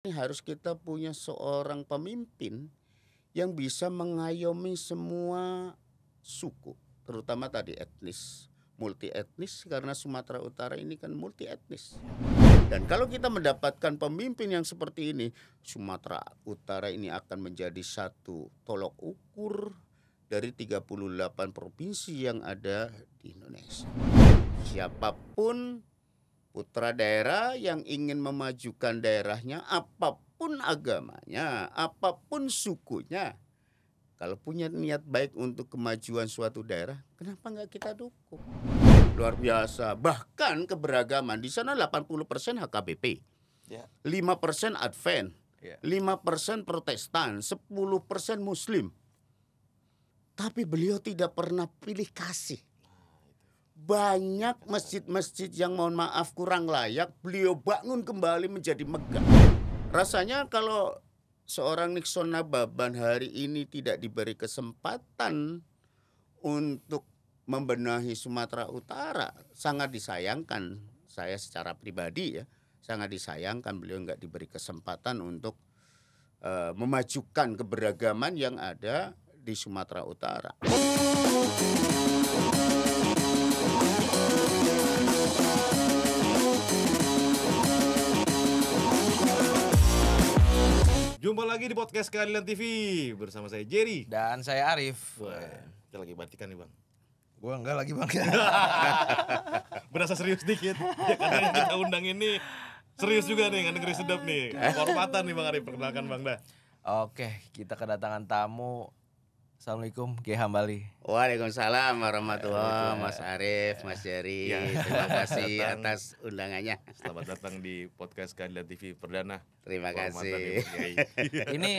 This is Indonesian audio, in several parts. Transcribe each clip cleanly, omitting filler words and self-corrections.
Ini harus kita punya seorang pemimpin yang bisa mengayomi semua suku, terutama tadi etnis, multi etnis karena Sumatera Utara ini kan multi etnis. Dan kalau kita mendapatkan pemimpin yang seperti ini, Sumatera Utara ini akan menjadi satu tolok ukur dari 38 provinsi yang ada di Indonesia. Siapapun putra daerah yang ingin memajukan daerahnya, apapun agamanya, apapun sukunya, kalau punya niat baik untuk kemajuan suatu daerah, kenapa nggak kita dukung? Luar biasa. Bahkan keberagaman di sana 80% HKBP, Ya. 5% Advent, Ya. 5% Protestan, 10% Muslim. Tapi beliau tidak pernah pilih kasih. Banyak masjid-masjid yang mohon maaf kurang layak, beliau bangun kembali menjadi megah. Rasanya kalau seorang Nixon Nababan hari ini tidak diberi kesempatan untuk membenahi Sumatera Utara, sangat disayangkan. Saya secara pribadi ya, sangat disayangkan beliau nggak diberi kesempatan untuk memajukan keberagaman yang ada di Sumatera Utara. Jumpa lagi di podcast Keadilan TV bersama saya Jerry. Dan saya Arif. Wah, kita lagi batikan nih bang. Gua enggak lagi bang. Berasa serius dikit. Ya karena yang kita undang ini serius juga nih, ngeri sedap nih. Kehormatan nih bang Arif, perkenalkan bang dah. Oke, kita kedatangan tamu. Assalamualaikum, Kiai Hambali. Waalaikumsalam warahmatullahi wabarakatuh, Mas Arif, Mas Jerry. Ya. Terima kasih Datang. atas undangannya. Selamat datang di podcast Keadilan TV perdana. Terima Kehormatan kasih. nih, Bang Kiai. Ini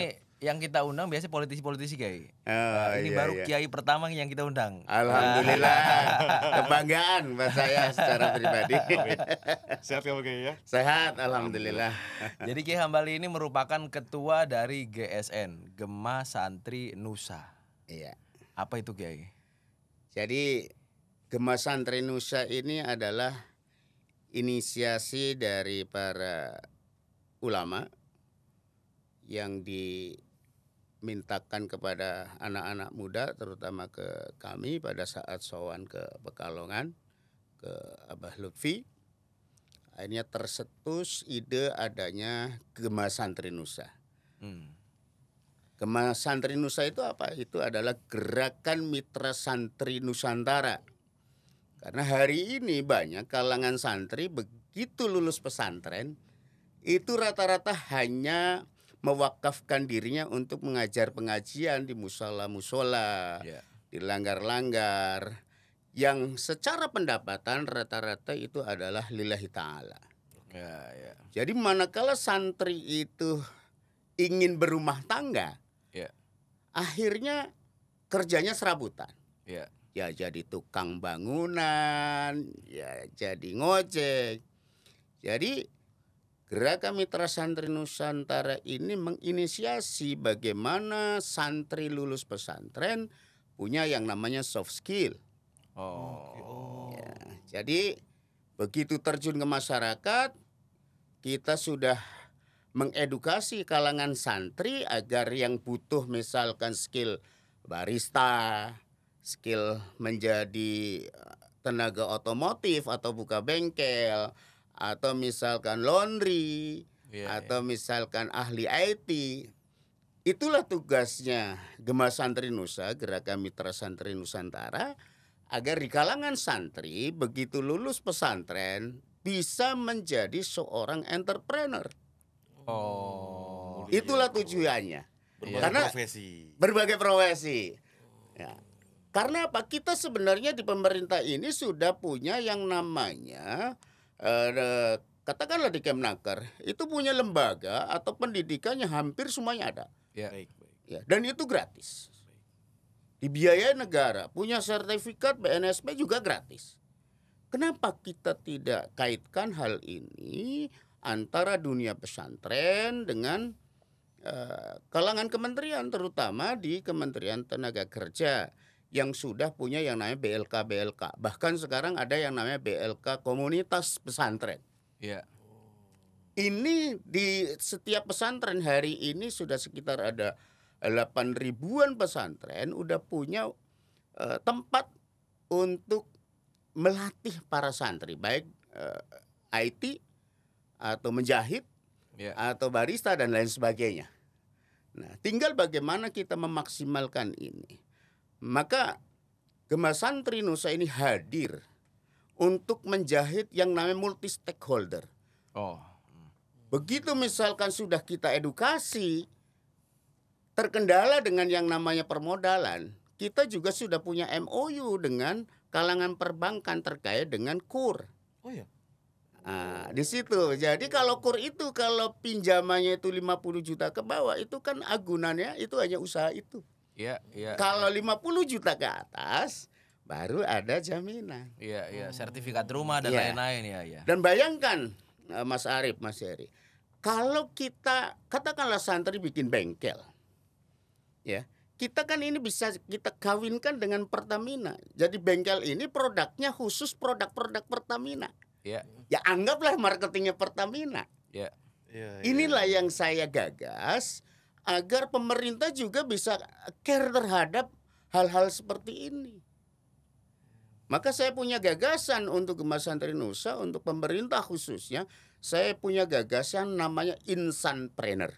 yang kita undang biasanya politisi-politisi, Kiai. Oh, Ini iya, baru iya. Kiai pertama yang kita undang. Alhamdulillah, kebanggaan buat saya secara pribadi. Sehat ya Bang Kiai ya? Sehat, alhamdulillah. Jadi Kiai Hambali ini merupakan ketua dari GSN, Gema Santri Nusa. Iya. Apa itu, Kiai? Jadi Gema Santri Nusa ini adalah inisiasi dari para ulama yang dimintakan kepada anak-anak muda, terutama ke kami pada saat sowan ke Pekalongan, ke Abah Lutfi. Akhirnya tercetus ide adanya Gema Santri Nusa. Gema Santri Nusa itu apa? Itu adalah Gerakan Mitra Santri Nusantara. Karena hari ini banyak kalangan santri begitu lulus pesantren, itu rata-rata hanya mewakafkan dirinya untuk mengajar pengajian di musola-musola, Ya. di langgar-langgar, yang secara pendapatan rata-rata itu adalah lillahi ta'ala. Ya. Jadi manakala santri itu ingin berumah tangga, Ya. akhirnya kerjanya serabutan. Ya. Ya jadi tukang bangunan, ya jadi ngojek. Jadi Gerakan Mitra Santri Nusantara ini menginisiasi bagaimana santri lulus pesantren punya yang namanya soft skill. Oh. Ya, jadi begitu terjun ke masyarakat, kita sudah mengedukasi kalangan santri agar yang butuh misalkan skill barista, skill menjadi tenaga otomotif atau buka bengkel, atau misalkan laundry, Iya, atau misalkan ahli IT. Itulah tugasnya Gema Santri Nusa, Gerakan Mitra Santri Nusantara, agar di kalangan santri begitu lulus pesantren bisa menjadi seorang entrepreneur. Oh. Itulah tujuannya. Berbagai Karena profesi. berbagai profesi. Ya. Karena apa? Kita sebenarnya di pemerintah ini sudah punya yang namanya katakanlah di Kemnaker itu punya lembaga atau pendidikannya hampir semuanya ada. Ya. Baik. Ya, dan itu gratis. Dibiayai negara, punya sertifikat BNSP juga gratis. Kenapa kita tidak kaitkan hal ini antara dunia pesantren dengan kalangan kementerian, terutama di Kementerian Tenaga Kerja yang sudah punya yang namanya BLK. Bahkan sekarang ada yang namanya BLK Komunitas Pesantren. Ya. Ini di setiap pesantren hari ini sudah sekitar ada 8 ribuan pesantren udah punya tempat untuk melatih para santri, baik IT atau menjahit Ya. atau barista dan lain sebagainya. Nah, tinggal bagaimana kita memaksimalkan ini. Maka Gema Santri Nusa ini hadir untuk menjahit yang namanya multi stakeholder. Oh. Begitu misalkan sudah kita edukasi terkendala dengan yang namanya permodalan, kita juga sudah punya MOU dengan kalangan perbankan terkait dengan KUR. Oh ya. Nah, di situ. Jadi kalau KUR itu kalau pinjamannya itu 50 juta ke bawah itu kan agunannya itu hanya usaha itu. Iya, iya. Kalau 50 juta ke atas baru ada jaminan. Iya, sertifikat rumah dan Iya. lain-lain ya. Dan bayangkan Mas Arif, Mas Heri, kalau kita katakanlah santri bikin bengkel, ya kita kan ini bisa kita kawinkan dengan Pertamina. Jadi bengkel ini produknya khusus produk-produk Pertamina. Iya. Ya anggaplah marketingnya Pertamina. Iya. Iya, Inilah yang saya gagas agar pemerintah juga bisa care terhadap hal-hal seperti ini. Maka saya punya gagasan untuk Gema Santri Nusa, untuk pemerintah khususnya, saya punya gagasan namanya Insanpreneur.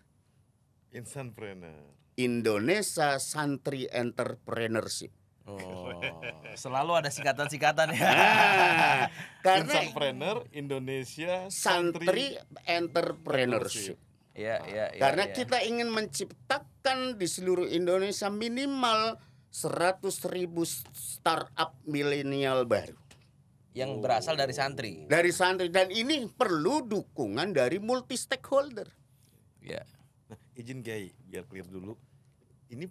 Insanpreneur. Indonesia Santri Entrepreneurship. Oh, selalu ada singkatan-singkatan ya. Nah, karena Insanpreneur Indonesia Santri Entrepreneurship. Iya. Karena kita ingin menciptakan di seluruh Indonesia minimal 100.000 startup milenial baru. Yang berasal dari santri. Dari santri, dan ini perlu dukungan dari multi stakeholder. Iya. Nah, izin Kiai biar clear dulu. Ini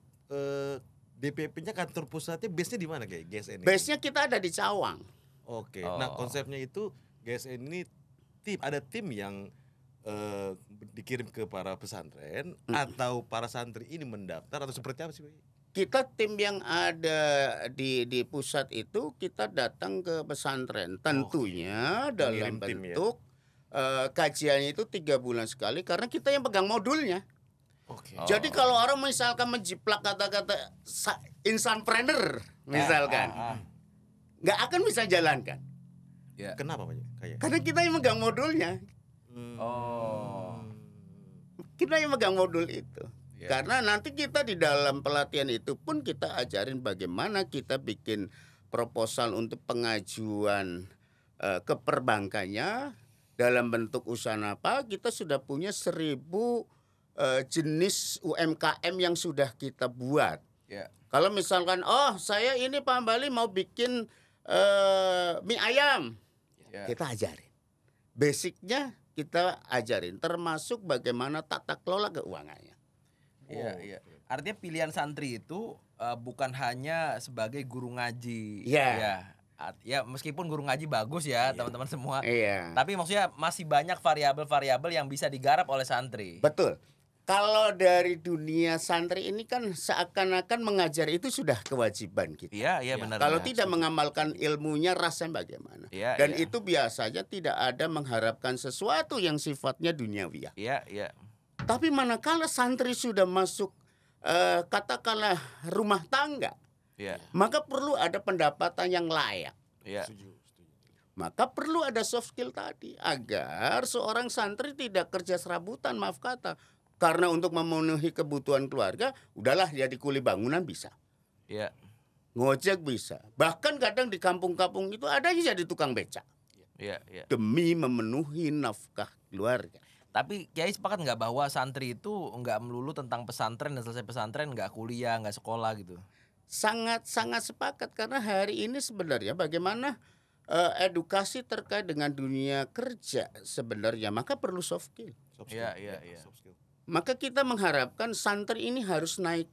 DPP-nya kantor pusatnya base-nya di mana Kiai? GSN ini? Base-nya kita ada di Cawang. Oke. Oh. Nah, konsepnya itu GSN ini ada tim yang dikirim ke para pesantren atau para santri ini mendaftar atau seperti apa sih, Kiai? Kita tim yang ada di pusat itu kita datang ke pesantren. Tentunya dalam Mengirim tim ya? bentuk kajiannya itu 3 bulan sekali karena kita yang pegang modulnya. Oke. Oh. Jadi kalau orang misalkan menjiplak kata-kata insanpreneur misalkan, nggak akan bisa jalankan. Iya. Kenapa Pak? Kayak. Karena kita yang megang modulnya. Oh. Kita yang megang modul itu. Iya. Karena nanti kita di dalam pelatihan itu pun kita ajarin bagaimana kita bikin proposal untuk pengajuan ke perbankannya dalam bentuk usaha apa. Kita sudah punya 1.000 jenis UMKM yang sudah kita buat. Iya. Kalau misalkan, oh saya ini Pak Bali mau bikin mie ayam, Iya. kita ajarin. Basicnya kita ajarin, termasuk bagaimana tata kelola keuangannya. Iya. Artinya pilihan santri itu bukan hanya sebagai guru ngaji. Iya. Ya, meskipun guru ngaji bagus ya, teman-teman semua. Iya. Tapi maksudnya masih banyak variabel-variabel yang bisa digarap oleh santri. Betul. Kalau dari dunia santri ini kan seakan-akan mengajar itu sudah kewajiban kita. Iya, benar. Kalau benar. tidak mengamalkan ilmunya rasanya bagaimana? Iya, Dan iya. itu biasanya tidak ada mengharapkan sesuatu yang sifatnya duniawi. Iya. Tapi manakala santri sudah masuk katakanlah rumah tangga, Iya. maka perlu ada pendapatan yang layak. Iya. Setuju. Maka perlu ada soft skill tadi agar seorang santri tidak kerja serabutan, maaf kata. Karena untuk memenuhi kebutuhan keluarga, udahlah jadi kuli bangunan bisa. Iya. Ngojek bisa. Bahkan kadang di kampung-kampung itu ada yang jadi tukang becak Iya. demi memenuhi nafkah keluarga. Tapi Kiai sepakat nggak bahwa santri itu nggak melulu tentang pesantren dan selesai pesantren nggak kuliah, nggak sekolah gitu? Sangat sepakat karena hari ini sebenarnya bagaimana edukasi terkait dengan dunia kerja sebenarnya maka perlu soft skill. Soft Iya, skill. iya. Soft skill. Maka kita mengharapkan santri ini harus naik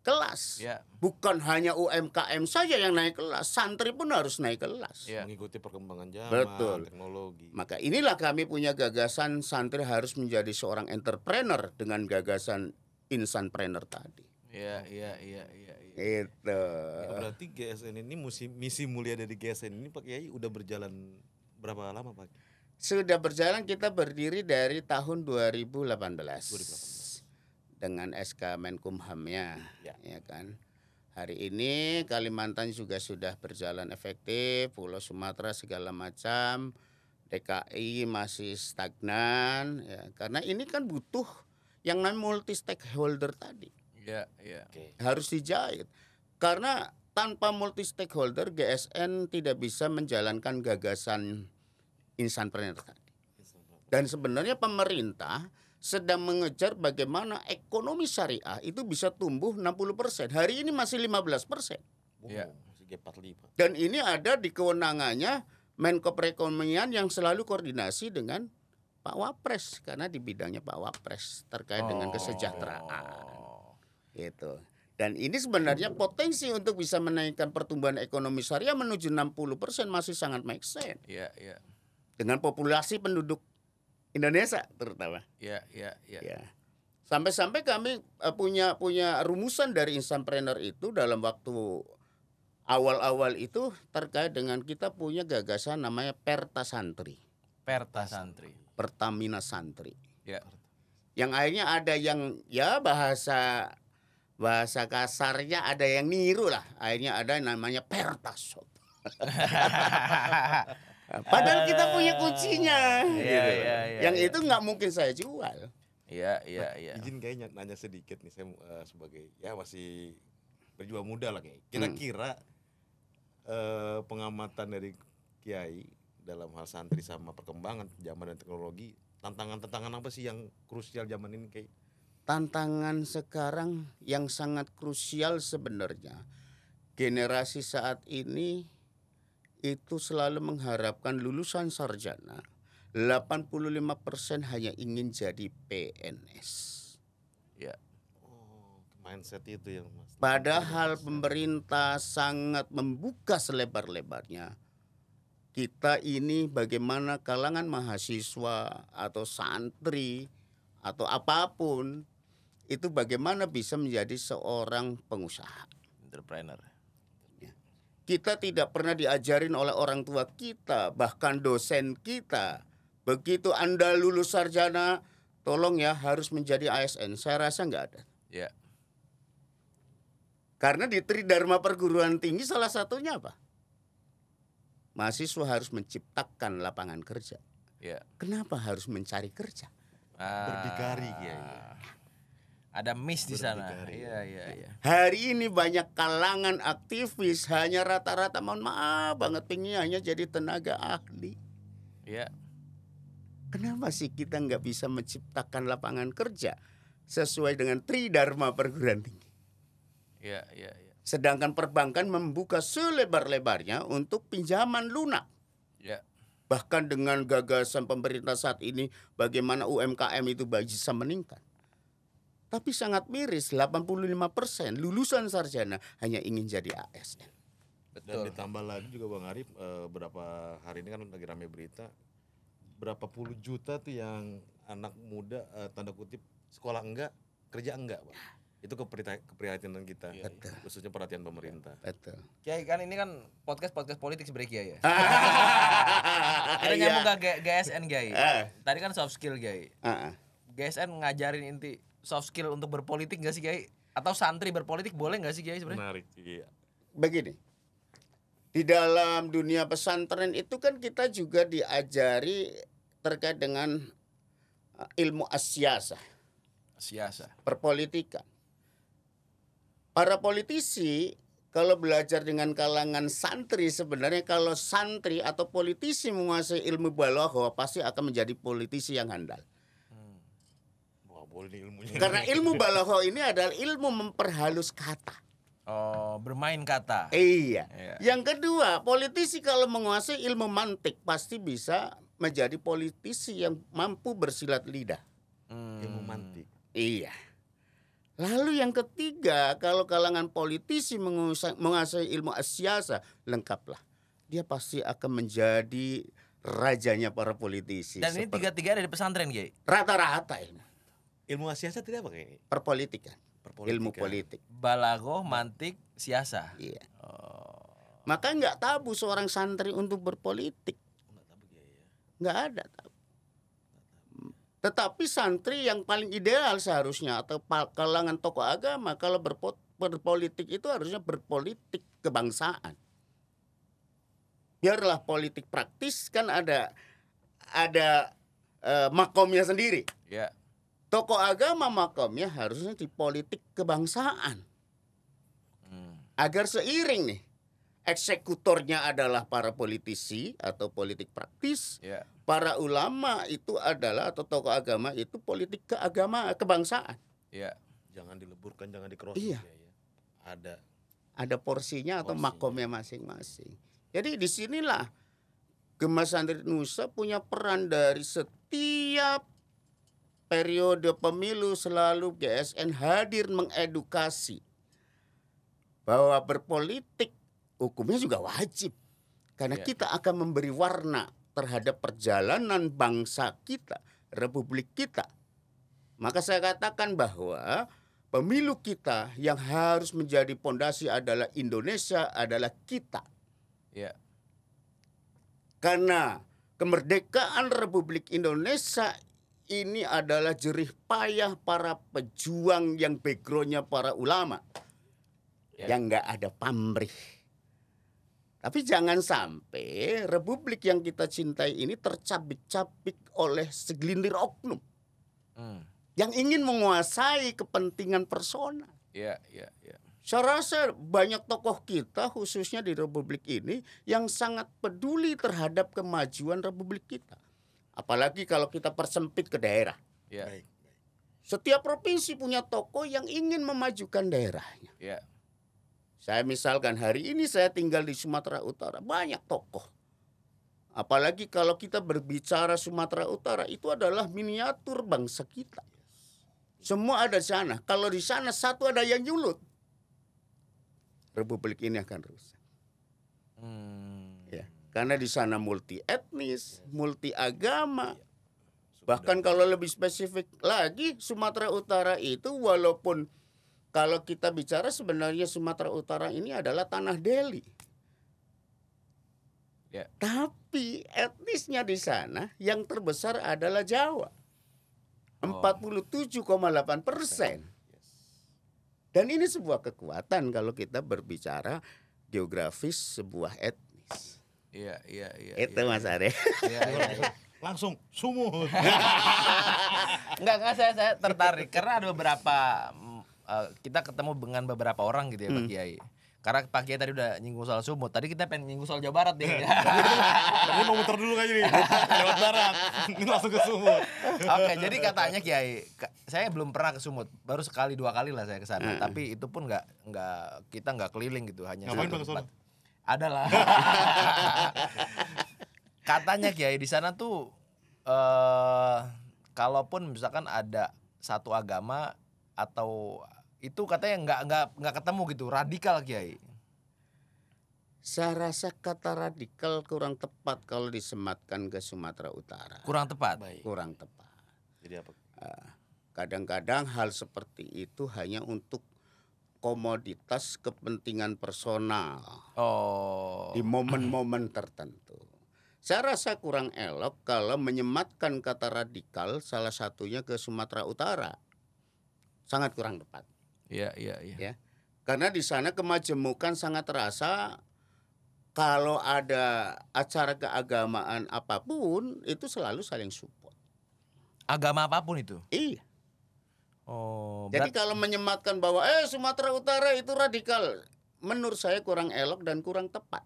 kelas. Iya. Bukan hanya UMKM saja yang naik kelas, santri pun harus naik kelas. Iya. Mengikuti perkembangan zaman, Betul. teknologi. Maka inilah kami punya gagasan santri harus menjadi seorang entrepreneur dengan gagasan insanpreneur tadi. Iya. Itu. Ya, berarti GSN ini misi mulia dari GSN ini Pak Kiai udah berjalan berapa lama Pak? Sudah berjalan, kita berdiri dari tahun 2018. Dengan SK Menkumhamnya, Ya. ya kan. Hari ini Kalimantan juga sudah berjalan efektif, Pulau Sumatera segala macam, DKI masih stagnan, ya. Karena ini kan butuh yang namanya multi stakeholder tadi. Iya, iya. Oke. Harus dijahit. Karena tanpa multi stakeholder GSN tidak bisa menjalankan gagasan insanpreneur tadi. Dan sebenarnya pemerintah sedang mengejar bagaimana ekonomi syariah itu bisa tumbuh 60%. Hari ini masih 15%. Iya. Masih G45. Dan ini ada di kewenangannya Menko Perekonomian yang selalu koordinasi dengan Pak Wapres, karena di bidangnya Pak Wapres terkait dengan kesejahteraan. Gitu. Dan ini sebenarnya potensi untuk bisa menaikkan pertumbuhan ekonomi syariah menuju 60% masih sangat make sense. Iya, iya. Dengan populasi penduduk Indonesia terutama. Iya, iya, iya. Ya. Sampai-sampai kami punya rumusan dari Insanpreneur itu dalam waktu awal-awal itu terkait dengan kita punya gagasan namanya Perta Santri, Perta Santri. Pertamina Santri. Ya. Yang akhirnya ada yang ya bahasa kasarnya ada yang niru lah. Akhirnya ada yang namanya Pertasop. Padahal kita punya kuncinya. Iya, gitu. iya, iya, Yang iya. itu nggak mungkin saya jual. Iya, iya, iya. Izin kayaknya nanya sedikit nih, saya sebagai ya masih berjuang muda lah kayak. Kira-kira pengamatan dari Kiai dalam hal santri sama perkembangan zaman dan teknologi, tantangan apa sih yang krusial zaman ini kayak? Tantangan sekarang yang sangat krusial sebenarnya generasi saat ini itu selalu mengharapkan lulusan sarjana 85% hanya ingin jadi PNS. Ya. Oh, mindset itu yang Mas. Padahal pemerintah sangat membuka selebar-lebarnya. Kita ini bagaimana kalangan mahasiswa atau santri atau apapun itu bagaimana bisa menjadi seorang pengusaha. Entrepreneur. Kita tidak pernah diajarin oleh orang tua kita, bahkan dosen kita. Begitu Anda lulus sarjana, tolong ya harus menjadi ASN. Saya rasa nggak ada. Ya. Karena di Tridharma Perguruan Tinggi salah satunya apa? Mahasiswa harus menciptakan lapangan kerja. Ya. Kenapa harus mencari kerja? Berdikari, Kiai. Ada miss di sana. Berdikari. Iya, iya, iya. Hari ini banyak kalangan aktivis hanya rata-rata mohon maaf banget pengen hanya jadi tenaga ahli. Iya. Kenapa sih kita nggak bisa menciptakan lapangan kerja sesuai dengan Tridharma Perguruan Tinggi? Iya, iya, iya. Sedangkan perbankan membuka selebar-lebarnya untuk pinjaman lunak. Ya. Bahkan dengan gagasan pemerintah saat ini bagaimana UMKM itu bisa meningkat. Tapi sangat miris 85% lulusan sarjana hanya ingin jadi ASN. Dan Betul. ditambah lagi juga Bang Arif, berapa hari ini kan lagi rame berita, berapa puluh juta tuh yang anak muda tanda kutip sekolah enggak, kerja enggak, Bang. Itu keprihatinan kita, Betul. khususnya perhatian pemerintah. Betul. Kiai kan ini kan podcast politik sebenarnya Kiai ya. Kita Iya. nyambung ke GSN Kiai. Tadi kan soft skill Kiai. Ah, ah. GSN ngajarin inti soft skill untuk berpolitik nggak sih Kiai? Atau santri berpolitik boleh nggak sih Kiai sebenarnya? Menarik, iya. Begini, di dalam dunia pesantren itu kan kita juga diajari terkait dengan ilmu asyasah, Siasa. perpolitikan. Para politisi kalau belajar dengan kalangan santri sebenarnya kalau santri atau politisi menguasai ilmu balaghah pasti akan menjadi politisi yang handal. Wah, boleh nih ilmunya. Karena ilmu balaghah ini adalah ilmu memperhalus kata. Oh, bermain kata. Iya. Iya. Yang kedua, politisi kalau menguasai ilmu mantik pasti bisa menjadi politisi yang mampu bersilat lidah. Ilmu mantik. Iya. Lalu yang ketiga, kalau kalangan politisi menguasai ilmu asyasa, lengkaplah. Dia pasti akan menjadi rajanya para politisi. Dan ini tiga-tiga ada di pesantren Kiai. Rata-rata ilmu Ilmu siasat tidak apa kayak? perpolitikan, ilmu Perpolitikan. politik. Balaghah, mantik, siasa. Iya. Oh. Maka nggak tabu seorang santri untuk berpolitik. Nggak tahu, Kiai, ya. nggak ada. Tetapi santri yang paling ideal seharusnya atau kalangan tokoh agama kalau berpolitik itu harusnya berpolitik kebangsaan. Biarlah politik praktis kan ada makomnya sendiri. Ya. Tokoh agama makomnya harusnya di politik kebangsaan. Agar seiring nih, eksekutornya adalah para politisi atau politik praktis. Ya. Para ulama itu adalah atau tokoh agama itu politik kebangsaan. Ya. Jangan dileburkan, jangan dikerosok. Iya. Ya. Ada porsinya atau Porsinya. makomnya masing-masing. Jadi disinilah Gema Santri Nusa punya peran dari setiap periode pemilu selalu GSN hadir mengedukasi bahwa berpolitik hukumnya juga wajib. Karena Ya. kita akan memberi warna terhadap perjalanan bangsa kita, republik kita. Maka saya katakan bahwa pemilu kita yang harus menjadi pondasi adalah Indonesia, adalah kita. Ya. Karena kemerdekaan Republik Indonesia ini adalah jerih payah para pejuang yang backgroundnya para ulama. Ya. Yang nggak ada pamrih. Tapi jangan sampai republik yang kita cintai ini tercabik-cabik oleh segelintir oknum yang ingin menguasai kepentingan personal. Ya. Ya. Ya. Saya rasa banyak tokoh kita khususnya di republik ini yang sangat peduli terhadap kemajuan republik kita. Apalagi kalau kita persempit ke daerah. Ya. Baik. Setiap provinsi punya tokoh yang ingin memajukan daerahnya. Ya. Saya misalkan hari ini saya tinggal di Sumatera Utara, banyak tokoh. Apalagi kalau kita berbicara Sumatera Utara, itu adalah miniatur bangsa kita. Semua ada di sana. Kalau di sana satu ada yang nyulut, republik ini akan rusak. Ya, karena di sana multi etnis, multi agama. Bahkan kalau lebih spesifik lagi, Sumatera Utara itu walaupun kalau kita bicara sebenarnya Sumatera Utara ini adalah tanah Delhi. Ya. Tapi etnisnya di sana yang terbesar adalah Jawa. 47,8%. Dan ini sebuah kekuatan kalau kita berbicara geografis sebuah etnis. Iya, iya, iya. Itu Mas Are. Iya, iya. Langsung sumut. Enggak, saya tertarik karena ada beberapa kita ketemu dengan beberapa orang gitu ya Pak Kiai. Karena Pak Kiai tadi udah nyinggung soal sumut. Tadi kita pengen nyinggung soal Jawa Barat nih. Tadi mau muter dulu kayaknya nih. Lewat barat. Ini langsung ke sumut. Oke, jadi katanya Kiai, saya belum pernah ke Sumut. Baru sekali 2 kali lah saya ke sana. Tapi itu pun kita nggak keliling gitu, hanya Ngapain satu Bang ke tempat. sono? Ada lah. Katanya Kiai di sana tuh kalaupun misalkan ada satu agama atau itu katanya nggak ketemu gitu, radikal Kiai. Saya rasa kata radikal kurang tepat kalau disematkan ke Sumatera Utara. Kurang tepat. Baik. Kurang tepat. Jadi apa? Kadang-kadang hal seperti itu hanya untuk komoditas kepentingan personal Oh. di momen-momen tertentu. Saya rasa kurang elok kalau menyematkan kata radikal salah satunya ke Sumatera Utara. Sangat kurang tepat. Iya, iya, iya. Ya. Karena di sana kemajemukan sangat terasa. Kalau ada acara keagamaan apapun itu selalu saling support. Agama apapun itu. Iya. Oh, Jadi kalau menyematkan bahwa Sumatera Utara itu radikal, menurut saya kurang elok dan kurang tepat.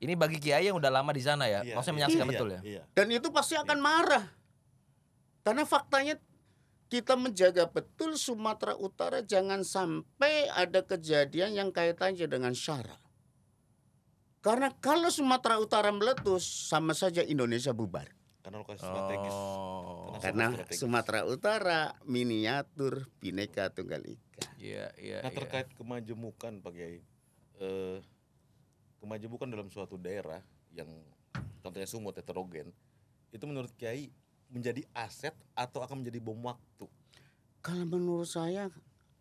ini bagi Kiai yang udah lama di sana ya. Iya, Maksudnya iya, menyaksikan iya, betul ya. Iya. Dan itu pasti akan marah. Karena faktanya kita menjaga betul Sumatera Utara jangan sampai ada kejadian yang kaitannya dengan Syara. Karena kalau Sumatera Utara meletus sama saja Indonesia bubar. Karena lokasi strategis. Oh. Karena strategis. Sumatera Utara miniatur Bhinneka Tunggal Ika. Iya, iya, Nah iya. terkait kemajemukan Pak Kiai, kemajemukan dalam suatu daerah yang contohnya Sumut heterogen, itu menurut Kiai menjadi aset atau akan menjadi bom waktu? Kalau menurut saya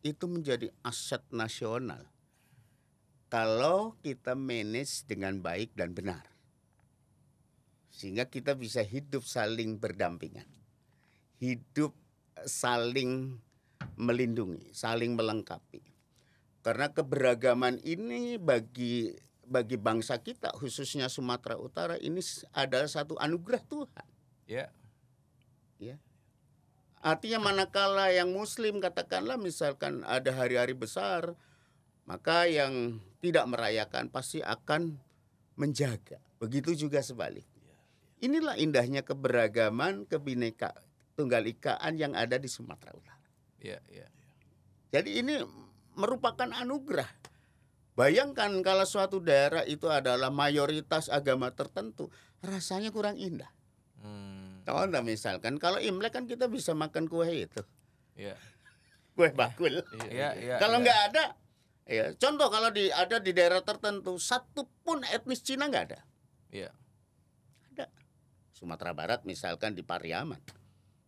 itu menjadi aset nasional. Kalau kita manage dengan baik dan benar. sehingga kita bisa hidup saling berdampingan, hidup saling melindungi, saling melengkapi. Karena keberagaman ini bagi bangsa kita, khususnya Sumatera Utara, ini adalah satu anugerah Tuhan. Ya. Ya. Artinya manakala yang Muslim katakanlah misalkan ada hari-hari besar, maka yang tidak merayakan pasti akan menjaga. Begitu juga sebaliknya. Inilah indahnya keberagaman, kebineka tunggal ikaan yang ada di Sumatera Utara. Iya, iya. Jadi ini merupakan anugerah. Bayangkan kalau suatu daerah itu adalah mayoritas agama tertentu, rasanya kurang indah. Contoh misalkan kalau Imlek kan kita bisa makan kue itu. Iya. Kue bakul. Iya, iya. Kalau nggak ada, ya contoh kalau ada di daerah tertentu, satu pun etnis Cina nggak ada. Iya. Ada. Sumatera Barat misalkan di Pariaman,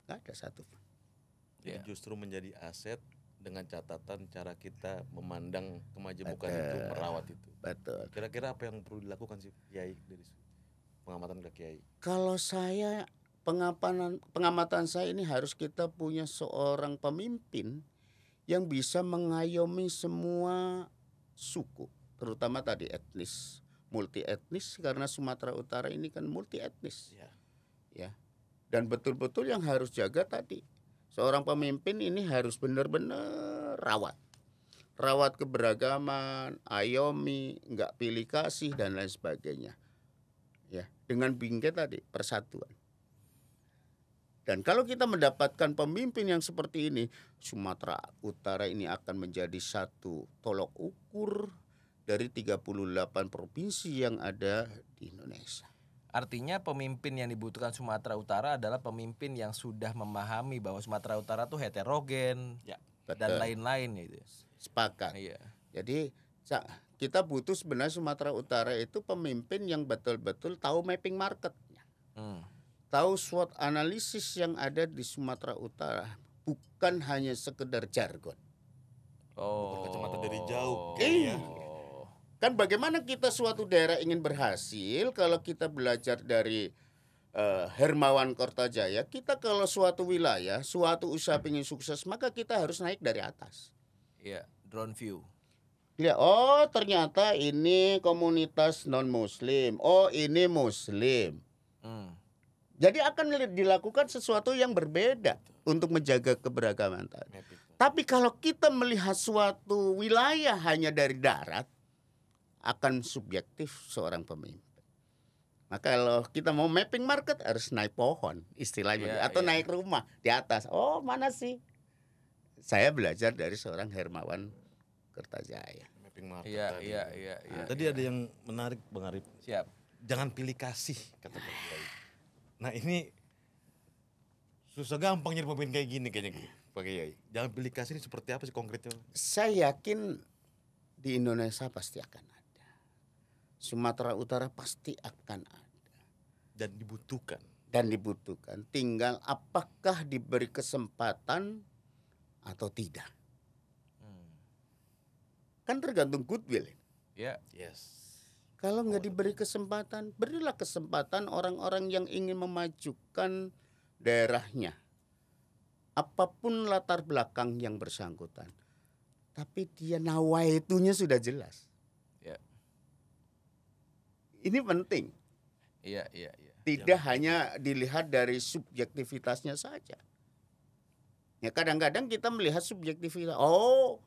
nggak ada satu pun. Jadi justru menjadi aset dengan catatan cara kita memandang kemajemukan Betul. itu, merawat itu. Betul. Kira-kira apa yang perlu dilakukan sih Kiai dari pengamatan ke Kiai? Kalau saya pengamatan saya ini harus kita punya seorang pemimpin yang bisa mengayomi semua suku, terutama tadi etnis, multi etnis, karena Sumatera Utara ini kan multi etnis. Ya. Dan betul-betul yang harus jaga tadi, seorang pemimpin ini harus benar-benar rawat keberagaman, ayomi, nggak pilih kasih dan lain sebagainya. Ya, dengan bingkai tadi persatuan. Dan kalau kita mendapatkan pemimpin yang seperti ini, Sumatera Utara ini akan menjadi satu tolok ukur dari 38 provinsi yang ada di Indonesia. Artinya pemimpin yang dibutuhkan Sumatera Utara adalah pemimpin yang sudah memahami bahwa Sumatera Utara tuh heterogen dan Betul. lain-lain gitu. Sepakat. Iya. Jadi kita butuh sebenarnya Sumatera Utara itu pemimpin yang betul-betul tahu mapping marketnya. Tahu SWOT analisis yang ada di Sumatera Utara, bukan hanya sekedar jargon. Berkacamata dari jauh. Iya. Kan bagaimana kita suatu daerah ingin berhasil kalau kita belajar dari Hermawan Kertajaya, kita kalau suatu wilayah, suatu usaha ingin sukses, maka kita harus naik dari atas. Iya, drone view. Ya, oh ternyata ini komunitas non Muslim, oh ini Muslim. Jadi akan dilakukan sesuatu yang berbeda untuk menjaga keberagaman tadi. Tapi kalau kita melihat suatu wilayah hanya dari darat, akan subjektif seorang pemimpin. Maka kalau kita mau mapping market harus naik pohon istilahnya, atau naik rumah di atas. Oh mana sih? Saya belajar dari seorang Hermawan Kertajaya. Mapping market Iya. Tadi ada yang menarik Bang Arif. Siap. Jangan pilih kasih kata Bang Kiai. Nah ini susah gampang jadi pemimpin kayak gini kayaknya Pak Kiai. Jangan pilih kasih ini seperti apa sih konkretnya? Saya yakin di Indonesia pasti akan ada. Sumatera Utara pasti akan ada. Dan dibutuhkan. Tinggal apakah diberi kesempatan atau tidak. Kan tergantung goodwill. Iya. Yes. Kalau nggak diberi kesempatan, berilah kesempatan orang-orang yang ingin memajukan daerahnya. Apapun latar belakang yang bersangkutan. Tapi dia nawaitunya sudah jelas. Ya. Ini penting. Iya. Tidak hanya dilihat dari subjektivitasnya saja. Ya kadang-kadang kita melihat subjektivitas. Oh,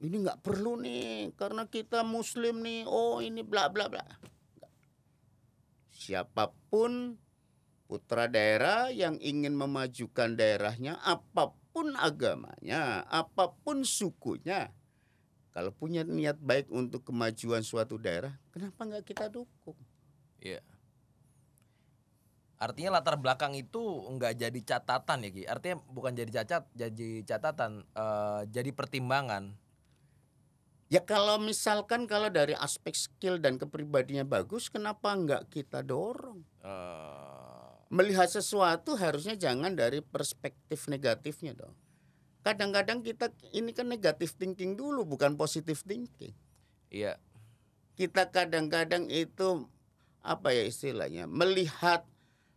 ini nggak perlu nih karena kita Muslim nih. Oh, ini bla bla bla. Siapapun putra daerah yang ingin memajukan daerahnya, apapun agamanya, apapun sukunya, kalau punya niat baik untuk kemajuan suatu daerah, kenapa nggak kita dukung? Iya. Artinya latar belakang itu nggak jadi catatan ya Ki. Artinya bukan jadi catatan, jadi pertimbangan. Ya kalau misalkan kalau dari aspek skill dan kepribadiannya bagus, kenapa nggak kita dorong? Melihat sesuatu harusnya jangan dari perspektif negatifnya dong. Kadang-kadang kita ini kan negatif thinking dulu, bukan positif thinking. Iya. Kita kadang-kadang itu apa ya istilahnya, melihat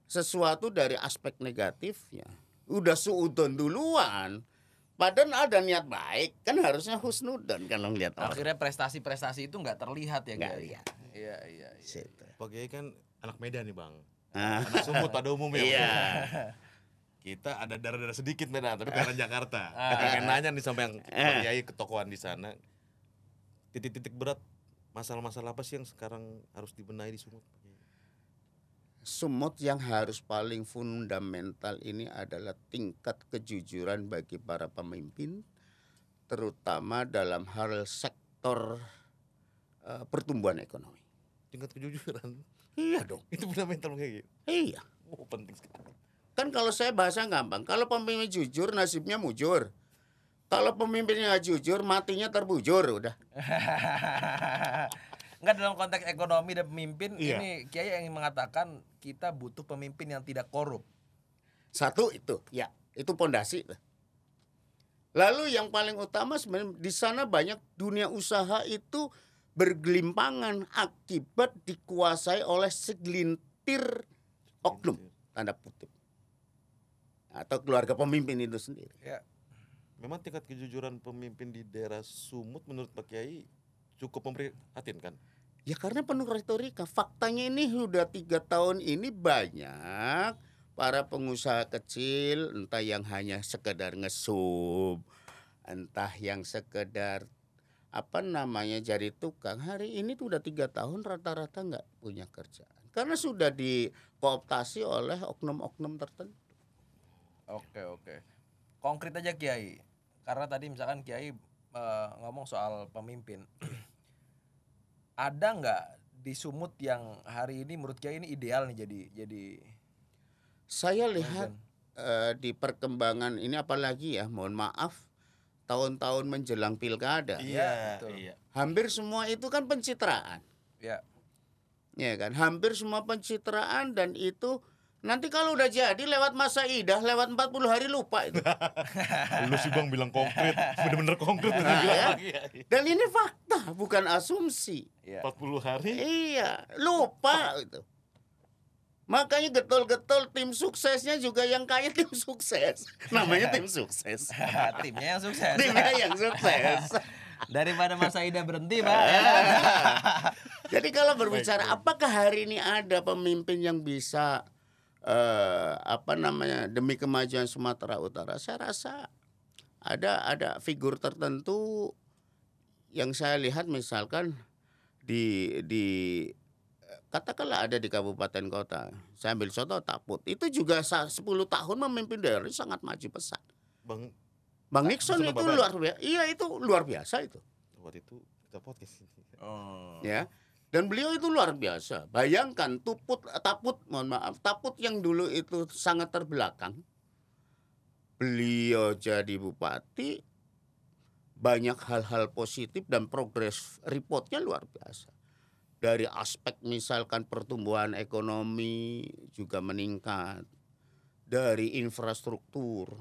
sesuatu dari aspek negatifnya. Udah suudon duluan. Padahal ada niat baik, kan harusnya husnudon kalau ngeliat orang. Akhirnya prestasi-prestasi itu nggak terlihat ya Nggak Kiai? lihat. Iya. Situ. Pak Kiai kan anak Medan nih bang, Ah. anak Sumut pada umumnya. Iya. Kita ada darah-darah sedikit Medan, tapi karena Jakarta. Pengen nanya nih sama yang Pak Kiai ketokohan di sana, titik-titik berat masalah-masalah apa sih yang sekarang harus dibenahi di Sumut? Pak Kiai? Sumut yang harus paling fundamental ini adalah tingkat kejujuran bagi para pemimpin, terutama dalam hal sektor pertumbuhan ekonomi. Tingkat kejujuran, Iya dong. itu fundamental Pak Kiai. Iya. Oh penting sekali. Kan kalau saya bahasa gampang, kalau pemimpin jujur nasibnya mujur. Kalau pemimpinnya nggak jujur matinya terbujur udah. Enggak, dalam konteks ekonomi dan pemimpin Iya. ini Kiai yang mengatakan kita butuh pemimpin yang tidak korup. Satu itu, ya, itu pondasi. Lalu yang paling utama sebenarnya di sana banyak dunia usaha itu bergelimpangan akibat dikuasai oleh segelintir oknum, tanda kutip. Atau keluarga pemimpin itu sendiri. Ya. Memang tingkat kejujuran pemimpin di daerah Sumut menurut Pak Kiai cukup memprihatinkan. Ya karena penuh retorika. Faktanya ini sudah 3 tahun ini banyak para pengusaha kecil, entah yang hanya sekedar ngesub, entah yang sekedar jadi tukang. Hari ini tuh udah 3 tahun rata-rata nggak punya kerjaan. Karena sudah dikooptasi oleh oknum-oknum tertentu. Oke. Konkret aja Kiai. Karena tadi misalkan Kiai ngomong soal pemimpin. Ada nggak di Sumut yang hari ini menurut Kiai ini ideal nih jadi Saya lihat di perkembangan ini apalagi ya, mohon maaf, tahun-tahun menjelang pilkada. Iya, betul. Iya. Hampir semua itu kan pencitraan. Ya. Ya kan, hampir semua pencitraan dan itu nanti kalau udah jadi lewat masa idah, lewat 40 hari lupa itu. Lu sih bang bilang konkret, bener-bener konkret. Nah, ya. Pak Kiai. Dan ini fakta, bukan asumsi. Iya. 40 hari. Iya, lupa itu. Makanya getol-getol tim suksesnya juga yang kaya tim sukses. Namanya tim sukses. Timnya yang sukses. Timnya yang sukses. Daripada masa idah berhenti, Pak. Jadi kalau berbicara apakah hari ini ada pemimpin yang bisa demi kemajuan Sumatera Utara, saya rasa ada figur tertentu yang saya lihat misalkan di katakanlah ada di kabupaten kota. Saya ambil contoh Taput. Itu juga 10 tahun memimpin daerah sangat maju pesat. Bang Nixon itu Bapak. luar biasa. Iya, itu luar biasa itu. Waktu itu kita podcast. Oh. Ya. Dan beliau itu luar biasa. Bayangkan Taput yang dulu itu sangat terbelakang. Beliau jadi bupati, banyak hal-hal positif dan progres reportnya luar biasa. Dari aspek misalkan pertumbuhan ekonomi juga meningkat. Dari infrastruktur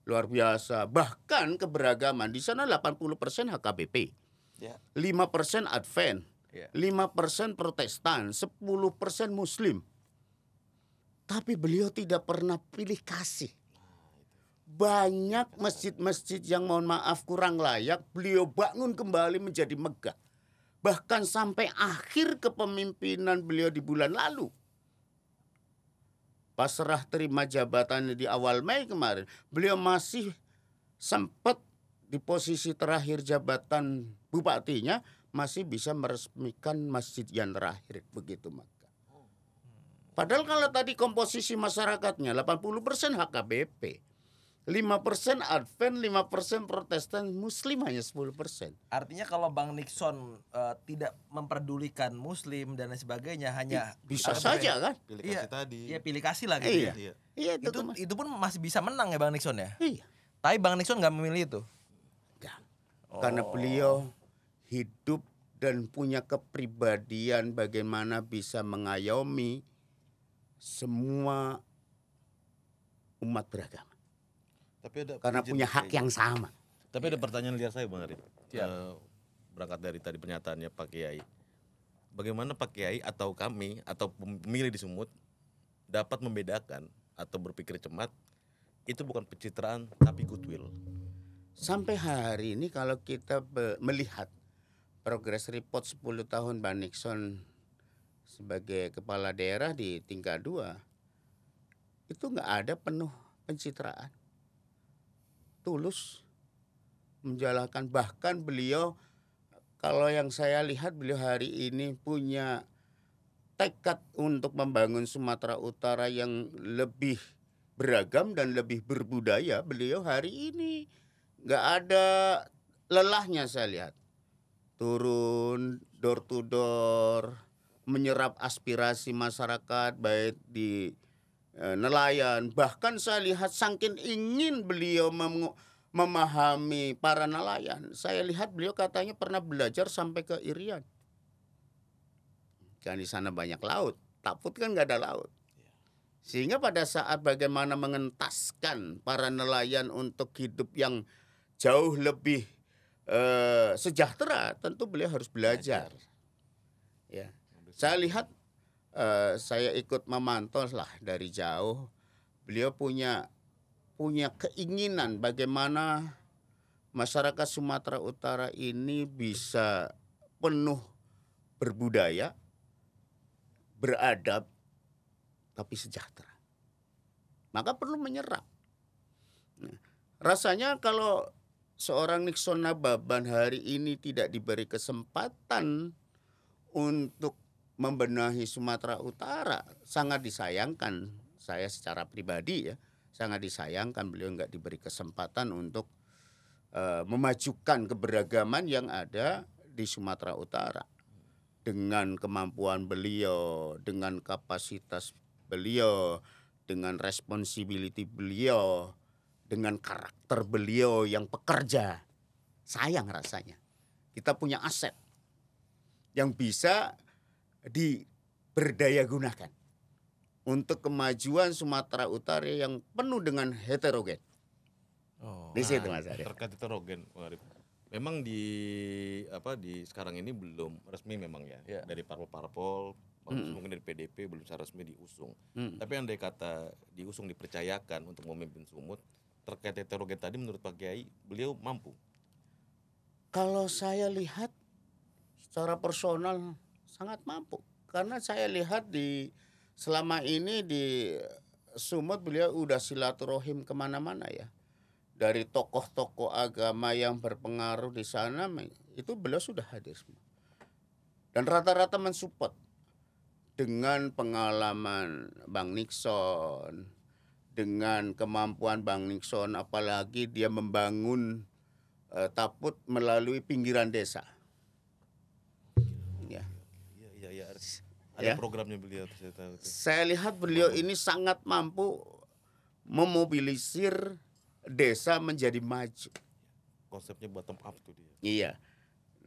luar biasa. Bahkan keberagaman di sana 80% HKBP. Ya. 5% Advent. Ya. 5% Protestan, 10% Muslim. Tapi beliau tidak pernah pilih kasih. Banyak masjid-masjid yang mohon maaf kurang layak, beliau bangun kembali menjadi megah. Bahkan sampai akhir kepemimpinan beliau di bulan lalu. Pas serah terima jabatannya di awal Mei kemarin, beliau masih sempat di posisi terakhir jabatan bupatinya, masih bisa meresmikan masjid yang terakhir begitu maka. Padahal kalau tadi komposisi masyarakatnya 80% HKBP, 5% Advent, 5% Protestan, Muslim hanya 10%. Artinya kalau Bang Nixon tidak memperdulikan Muslim dan lain sebagainya, hanya Bisa saja kan? Pilih Iya. kasih tadi. Iya, pilih kasih lah gitu Iya. ya. Iya. Iya itu, Itu pun masih bisa menang ya Bang Nixon ya. Iya. Tapi Bang Nixon nggak memilih itu. Enggak. Karena beliau hidup dan punya kepribadian bagaimana bisa mengayomi semua umat beragama. Tapi ada Karena izin punya Pak hak Kiai. yang sama. Tapi ada pertanyaan liar saya Bang Arif. Siap. Berangkat dari tadi pernyataannya Pak Kiai. bagaimana Pak Kiai atau kami atau pemilih di Sumut dapat membedakan atau berpikir cermat itu bukan pencitraan tapi goodwill. Sampai hari ini kalau kita melihat progress report 10 tahun Bang Nixon sebagai kepala daerah di tingkat 2, itu nggak ada penuh pencitraan. Tulus menjalankan, bahkan beliau, kalau yang saya lihat, beliau hari ini punya tekad untuk membangun Sumatera Utara yang lebih beragam dan lebih berbudaya. Beliau hari ini nggak ada lelahnya, saya lihat. Turun door to door, menyerap aspirasi masyarakat baik di nelayan. Bahkan saya lihat saking ingin beliau memahami para nelayan. Saya lihat beliau katanya pernah belajar sampai ke Irian. Kan di sana banyak laut. Taput kan nggak ada laut. Sehingga pada saat bagaimana mengentaskan para nelayan untuk hidup yang jauh lebih sejahtera, tentu beliau harus belajar. Ya, saya lihat, saya ikut memantau lah dari jauh. Beliau punya keinginan bagaimana masyarakat Sumatera Utara ini bisa penuh berbudaya, beradab, tapi sejahtera. Maka perlu menyerap. Nah, rasanya kalau seorang Nixon Nababan hari ini tidak diberi kesempatan untuk membenahi Sumatera Utara, sangat disayangkan. Saya secara pribadi ya, sangat disayangkan beliau nggak diberi kesempatan untuk memajukan keberagaman yang ada di Sumatera Utara. Dengan kemampuan beliau, dengan kapasitas beliau, dengan responsibility beliau, dengan karakter beliau yang pekerja. Sayang rasanya. Kita punya aset yang bisa diberdayagunakan untuk kemajuan Sumatera Utara yang penuh dengan heterogen. Di situ Mas Arif. Terkait heterogen, Bang Arif. Memang di sekarang ini belum resmi memang ya. Dari parpol, mungkin dari PDP belum secara resmi diusung. Tapi andai kata diusung, dipercayakan untuk memimpin Sumut, terkait heterogen tadi menurut Pak Kiai, beliau mampu? Kalau saya lihat secara personal sangat mampu. Karena saya lihat selama ini di Sumut beliau udah silaturahim kemana-mana ya. Dari tokoh-tokoh agama yang berpengaruh di sana, itu beliau sudah hadir semua. Dan rata-rata mensupport dengan pengalaman Bang Nixon, dengan kemampuan Bang Nixon, apalagi dia membangun Taput melalui pinggiran desa. Ya. Iya. Ada programnya beliau. Saya lihat beliau ini sangat mampu memobilisir desa menjadi maju. Konsepnya bottom up tuh dia. Iya.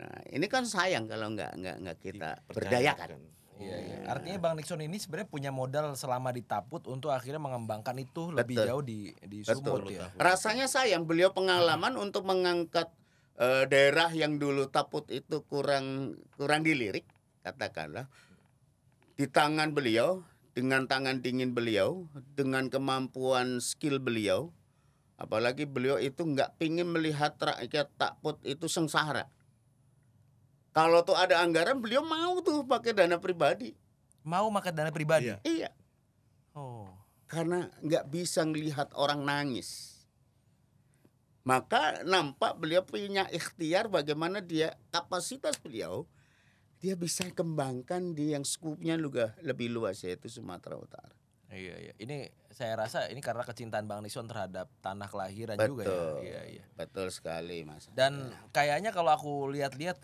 Nah, ini kan sayang kalau nggak kita berdayakan. Iya. Artinya Bang Nixon ini sebenarnya punya modal selama di Taput untuk akhirnya mengembangkan itu lebih jauh di Sumut ya. Rasanya sayang beliau pengalaman untuk mengangkat daerah yang dulu Taput itu kurang dilirik, katakanlah. Di tangan beliau, dengan tangan dingin beliau, dengan kemampuan skill beliau, apalagi beliau itu nggak pingin melihat rakyat Taput itu sengsara. Kalau tuh ada anggaran, beliau mau tuh pakai dana pribadi. Mau pakai dana pribadi? Iya. Oh. Karena nggak bisa ngelihat orang nangis. Maka nampak beliau punya ikhtiar bagaimana dia, kapasitas beliau, dia bisa kembangkan di yang skupnya juga lebih luas, yaitu Sumatera Utara. Iya. Ini saya rasa ini karena kecintaan Bang Nixon terhadap tanah kelahiran juga ya. Iya. Betul sekali Mas. Dan kayaknya kalau aku lihat-lihat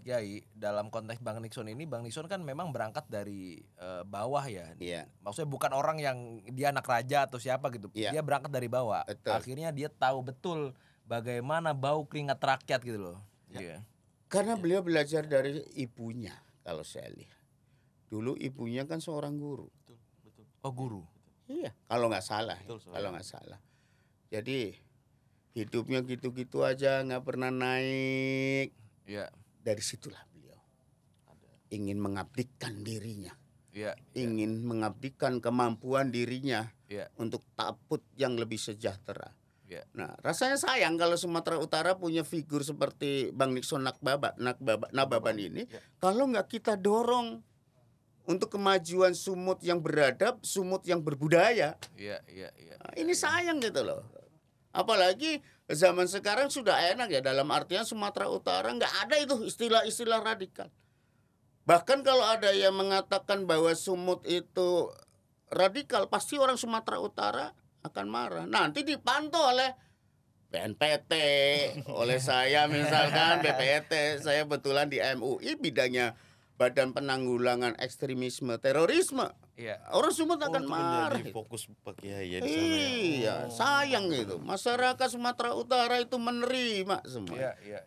Kiai, dalam konteks Bang Nixon ini, Bang Nixon kan memang berangkat dari bawah ya. Iya. Maksudnya bukan orang yang dia anak raja atau siapa gitu. Iya. Dia berangkat dari bawah. Betul. Akhirnya dia tahu betul bagaimana bau keringat rakyat gitu loh. Iya. Karena beliau belajar dari ibunya kalau saya lihat. Dulu ibunya kan seorang guru. Oh, guru. Iya, kalau nggak salah. Jadi hidupnya gitu-gitu aja, nggak pernah naik. Iya. Dari situlah beliau ingin mengabdikan dirinya, Iya. ingin mengabdikan kemampuan dirinya Iya. untuk takut yang lebih sejahtera. Iya. Nah, rasanya sayang kalau Sumatera Utara punya figur seperti Bang Nixon Nababan ini, kalau nggak kita dorong untuk kemajuan Sumut yang beradab, Sumut yang berbudaya. Iya. Nah, ini sayang gitu loh. Apalagi zaman sekarang sudah enak ya, dalam artian Sumatera Utara nggak ada itu istilah-istilah radikal. Bahkan kalau ada yang mengatakan bahwa Sumut itu radikal, pasti orang Sumatera Utara akan marah. Nanti dipantau oleh BNPT, oleh saya misalkan BPT, saya betulan di MUI bidangnya Badan Penanggulangan Ekstremisme Terorisme. Iya. Orang Sumut akan itu marah. menjadi fokus Pak Kiai ya di sana ya. Iya, sayang itu. Masyarakat Sumatera Utara itu menerima semua. Iya.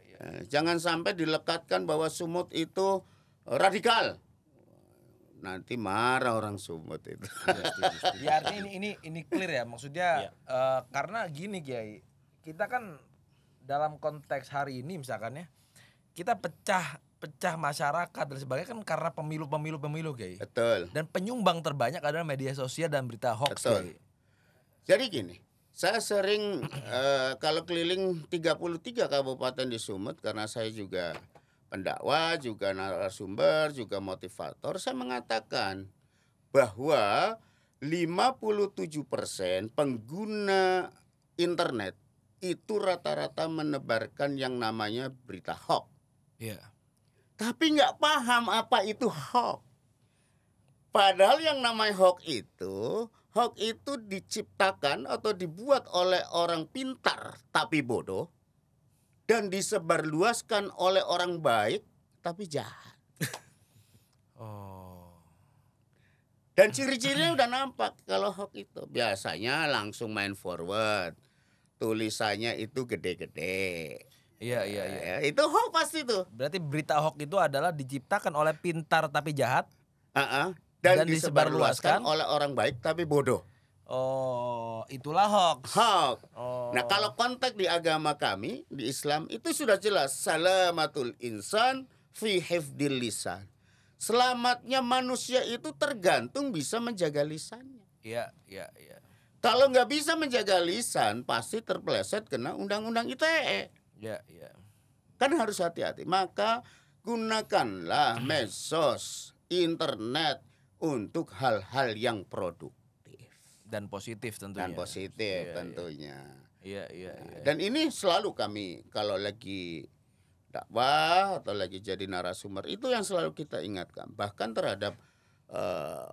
Jangan sampai dilekatkan bahwa Sumut itu radikal. Nanti marah orang Sumut itu. Ya artinya ini clear ya, maksudnya karena gini Kiai, kita kan dalam konteks hari ini misalkan ya, kita pecah masyarakat dan sebagainya kan karena pemilu Kiai. Betul. Dan penyumbang terbanyak adalah media sosial dan berita hoax Betul. Kiai. Jadi gini, saya sering kalau keliling 33 kabupaten di Sumut, karena saya juga pendakwa, juga narasumber, juga motivator, saya mengatakan bahwa 57% pengguna internet itu rata-rata menebarkan yang namanya berita hoax. Iya. Tapi nggak paham apa itu hoax. Padahal yang namanya hoax itu diciptakan atau dibuat oleh orang pintar tapi bodoh, dan disebarluaskan oleh orang baik tapi jahat. Oh. Dan ciri-cirinya udah nampak kalau hoax itu. Biasanya langsung main forward. Tulisannya itu gede-gede. Iya. Ya, itu hoax pasti tuh. Berarti berita hoax itu adalah diciptakan oleh pintar tapi jahat. Dan Dan disebarluaskan disebarluaskan oleh orang baik tapi bodoh. Oh, itulah hoax. Hoax. Oh. Nah, kalau konteks di agama kami, di Islam itu sudah jelas, salamatul insan fi hifdil lisan. Selamatnya manusia itu tergantung bisa menjaga lisannya. Iya. Kalau nggak bisa menjaga lisan, pasti terpeleset kena undang-undang ITE. Iya. Kan harus hati-hati. Maka gunakanlah medsos, internet untuk hal-hal yang produktif. Dan positif tentunya. Dan positif Iya, tentunya. Iya. Dan ini selalu kami kalau lagi dakwah atau lagi jadi narasumber, itu yang selalu kita ingatkan. Bahkan terhadap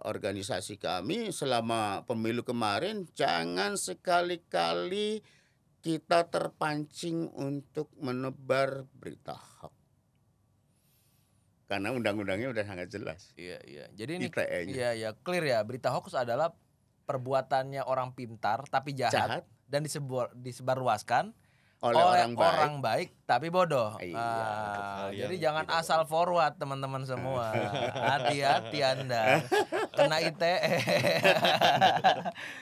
organisasi kami selama pemilu kemarin, jangan sekali-kali kita terpancing untuk menebar berita hoax. Karena undang-undangnya udah sangat jelas. Iya. Jadi ini ITE-nya. iya, clear ya. Berita hoax adalah perbuatannya orang pintar tapi jahat. Dan disebarluaskan oleh orang baik tapi bodoh. Iya, Jadi jangan asal forward teman-teman semua. Hati-hati Anda kena ITE.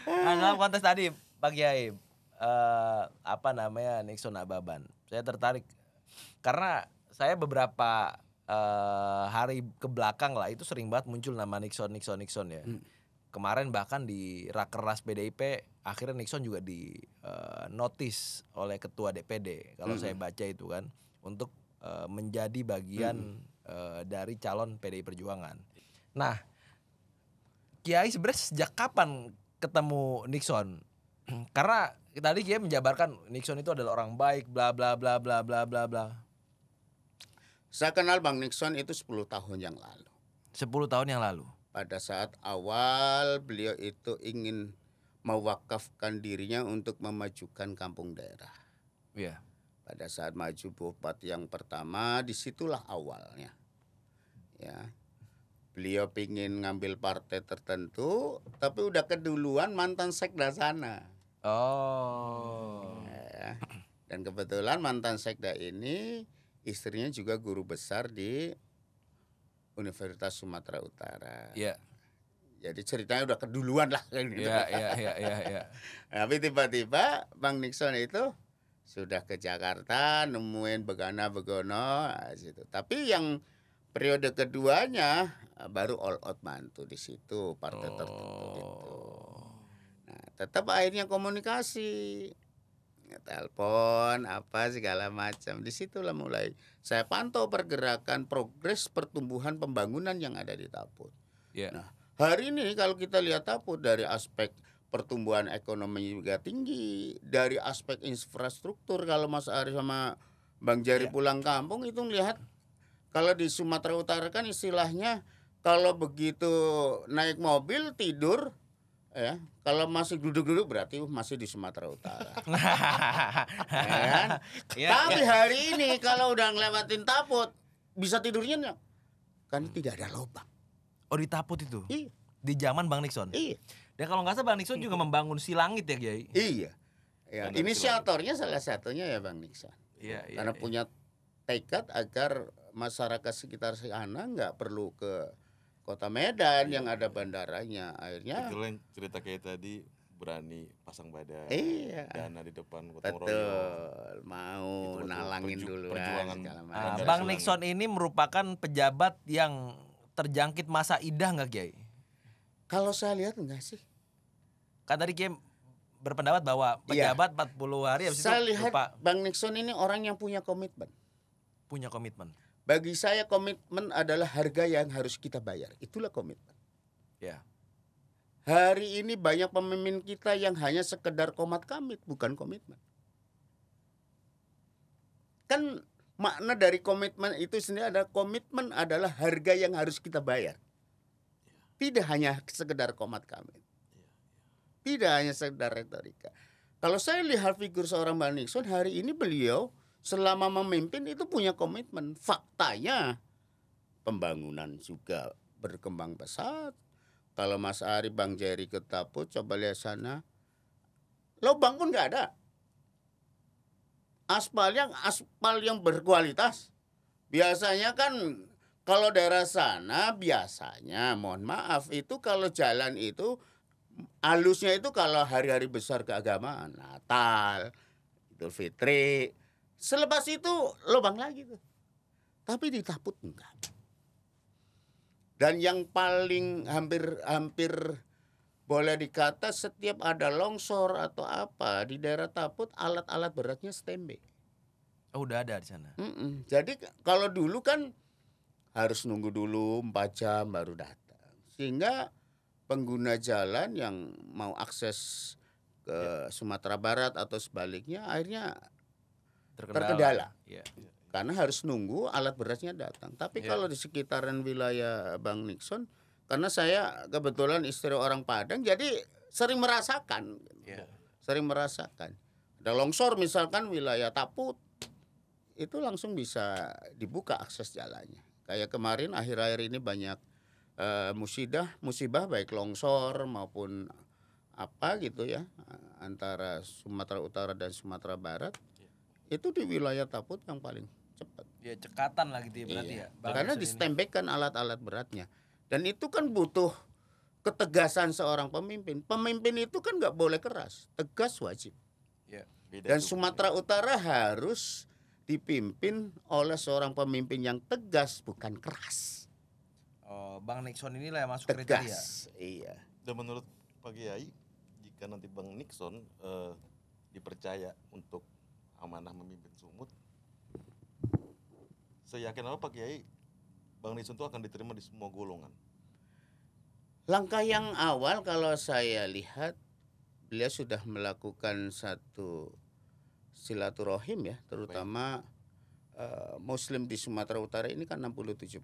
Nah, dalam konteks tadi Pak Kiai, Nixon Nababan. Saya tertarik karena saya beberapa hari ke belakang lah itu sering banget muncul nama Nixon ya. Kemarin bahkan di Rakernas PDIP akhirnya Nixon juga di notice oleh ketua DPD kalau saya baca itu kan untuk menjadi bagian dari calon PDI Perjuangan. Nah, Kiai sebenarnya sejak kapan ketemu Nixon? Karena tadi Kiai menjabarkan Nixon itu adalah orang baik bla bla bla bla bla bla bla. Saya kenal Bang Nixon itu 10 tahun yang lalu. 10 tahun yang lalu. Pada saat awal beliau itu ingin mewakafkan dirinya untuk memajukan kampung daerah. Iya. Pada saat maju bupati yang pertama, disitulah awalnya. Ya, beliau pingin ngambil partai tertentu, tapi udah keduluan mantan sekda sana. Oh. Ya, dan kebetulan mantan sekda ini istrinya juga guru besar di Universitas Sumatera Utara. Iya. Jadi ceritanya udah keduluan lah kan gitu. Iya. Tapi tiba-tiba Bang Nixon itu sudah ke Jakarta nemuin begana begono situ. Tapi yang periode keduanya baru all out mantu di situ partai tertentu itu. Nah, tetap akhirnya komunikasi, telepon apa segala macam. Disitulah mulai saya pantau pergerakan progres pertumbuhan pembangunan yang ada di Taput. Ya. Nah, hari ini kalau kita lihat Taput dari aspek pertumbuhan ekonomi juga tinggi, dari aspek infrastruktur kalau Mas Ari sama Bang Jari pulang kampung itu melihat kalau di Sumatera Utara kan istilahnya kalau begitu naik mobil tidur ya, kalau masih duduk-duduk berarti masih di Sumatera Utara. Ya kan? Tapi hari ini kalau udah ngelewatin Taput bisa tidurnya enggak? Kan tidak ada lubang. Oh, di Taput itu? Iya. Di zaman Bang Nixon? Iya. Dan kalau nggak salah Bang Nixon juga membangun Silangit ya, Kiai? Iya. Ya, inisiatornya salah satunya ya Bang Nixon. Iya, Karena punya tekad agar masyarakat sekitar sana nggak perlu ke Kota Medan yang ada bandaranya. Akhirnya Itulah yang cerita kayak tadi, berani pasang badan, iya. dana di depan gotong royong. Betul, mau Itu nalangin dulu perjuangan. segala Ah, macam. Bang Nixon ini merupakan pejabat yang terjangkit masa idah nggak, Kiai? Kalau saya lihat enggak sih. Kan tadi Kiai berpendapat bahwa pejabat 40 hari habis Saya itu lihat lupa Bang Nixon ini orang yang punya komitmen. punya komitmen. Bagi saya komitmen adalah harga yang harus kita bayar. Itulah komitmen. Ya. Hari ini banyak pemimpin kita yang hanya sekedar komat kamit, bukan komitmen. Kan makna dari komitmen itu sendiri adalah komitmen adalah harga yang harus kita bayar. Tidak hanya sekedar komat kamit. Tidak hanya sekedar retorika. Kalau saya lihat figur seorang Bang Nixon hari ini, beliau selama memimpin itu punya komitmen. Faktanya pembangunan juga berkembang pesat. Kalau Mas Ari, Bang Jerry ke Taput, coba lihat sana, lubang pun nggak ada. Aspal yang berkualitas. Biasanya kan kalau daerah sana biasanya, mohon maaf, itu kalau jalan itu halusnya itu kalau hari-hari besar keagamaan, Natal, Idul Fitri. Selepas itu lubang lagi tuh. Tapi di Taput enggak. Dan yang paling hampir boleh dikata setiap ada longsor atau apa di daerah Taput, alat-alat beratnya standby. Oh, udah ada di sana. Jadi kalau dulu kan harus nunggu dulu 4 jam baru datang. Sehingga pengguna jalan yang mau akses ke Sumatera Barat atau sebaliknya akhirnya terkendala. Ya. Karena harus nunggu alat beratnya datang. Tapi kalau di sekitaran wilayah Bang Nixon, karena saya kebetulan istri orang Padang, jadi sering merasakan. Sering merasakan. Ada longsor misalkan wilayah Taput, itu langsung bisa dibuka akses jalannya. Kayak kemarin akhir-akhir ini banyak musibah baik longsor maupun apa gitu ya, antara Sumatera Utara dan Sumatera Barat. Itu di wilayah Taput yang paling cepat. Ya, cekatan lah gitu ya berarti ya. Bang Karena Nixon ini. distembekan alat-alat beratnya. Dan itu kan butuh ketegasan seorang pemimpin. Pemimpin itu kan nggak boleh keras, tegas wajib. Ya. Dan Sumatera Utara harus dipimpin oleh seorang pemimpin yang tegas, bukan keras. Oh, Bang Nixon inilah yang masuk kriteria. Tegas, iya. Dan menurut Pak Kiai, jika nanti Bang Nixon dipercaya untuk amanah memimpin Sumut, saya yakin apa Pak Kiai, Bang Nixon itu akan diterima di semua golongan. Langkah yang awal kalau saya lihat, beliau sudah melakukan satu silaturahim ya, terutama Muslim di Sumatera Utara ini kan 67%.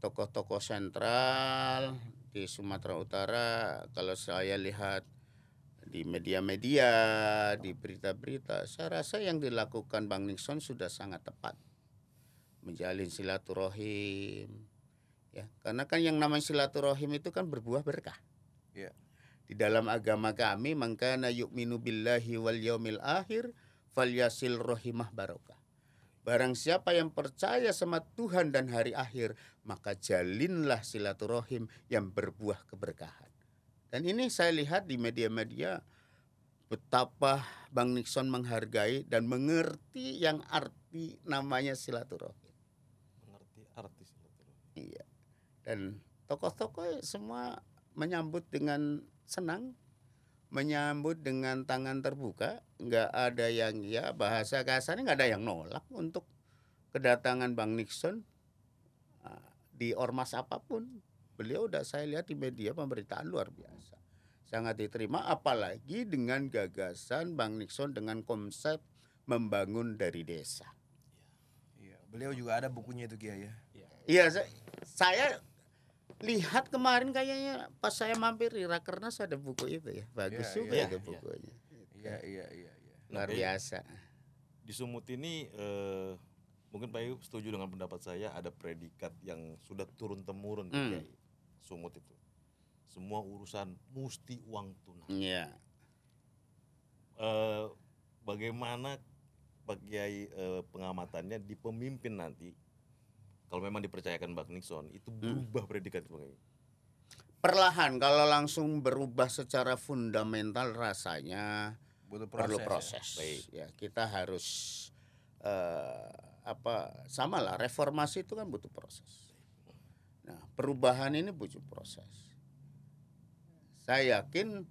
Tokoh-tokoh sentral di Sumatera Utara kalau saya lihat di media-media, di berita-berita, saya rasa yang dilakukan Bang Nixon sudah sangat tepat. Menjalin silaturahim. Ya, karena kan yang namanya silaturahim itu kan berbuah berkah. Ya. Di dalam agama kami, man kana yu'minu billahi wal yaumil akhir falyasil rahimah barokah. Barang siapa yang percaya sama Tuhan dan hari akhir, maka jalinlah silaturahim yang berbuah keberkahan. Dan ini saya lihat di media-media betapa Bang Nixon menghargai dan mengerti yang arti namanya silaturahim. artis. Iya. Dan tokoh-tokoh semua menyambut dengan senang, menyambut dengan tangan terbuka, nggak ada yang ya bahasa kasarnya nggak ada yang nolak untuk kedatangan Bang Nixon di ormas apapun. Beliau udah saya lihat di media pemberitaan luar biasa, sangat diterima, apalagi dengan gagasan Bang Nixon dengan konsep membangun dari desa. Iya, beliau juga ada bukunya itu Kiai ya. Iya, saya lihat kemarin kayaknya pas saya mampir di Rakernas ada buku itu ya, bagus Iya, juga iya, itu iya. bukunya. Iya. Luar Oke. biasa. Di Sumut ini mungkin Pak Yu setuju dengan pendapat saya, ada predikat yang sudah turun temurun di Kiai. Sumut itu semua urusan mesti uang tunai. Iya. Bagaimana Pak Kiai pengamatannya di pemimpin nanti kalau memang dipercayakan Bang Nixon itu berubah predikat Bang Kiai? Perlahan, kalau langsung berubah secara fundamental rasanya Butuh perlu proses. proses. Ya, kita harus samalah reformasi itu kan butuh proses. Nah, perubahan ini butuh proses. Saya yakin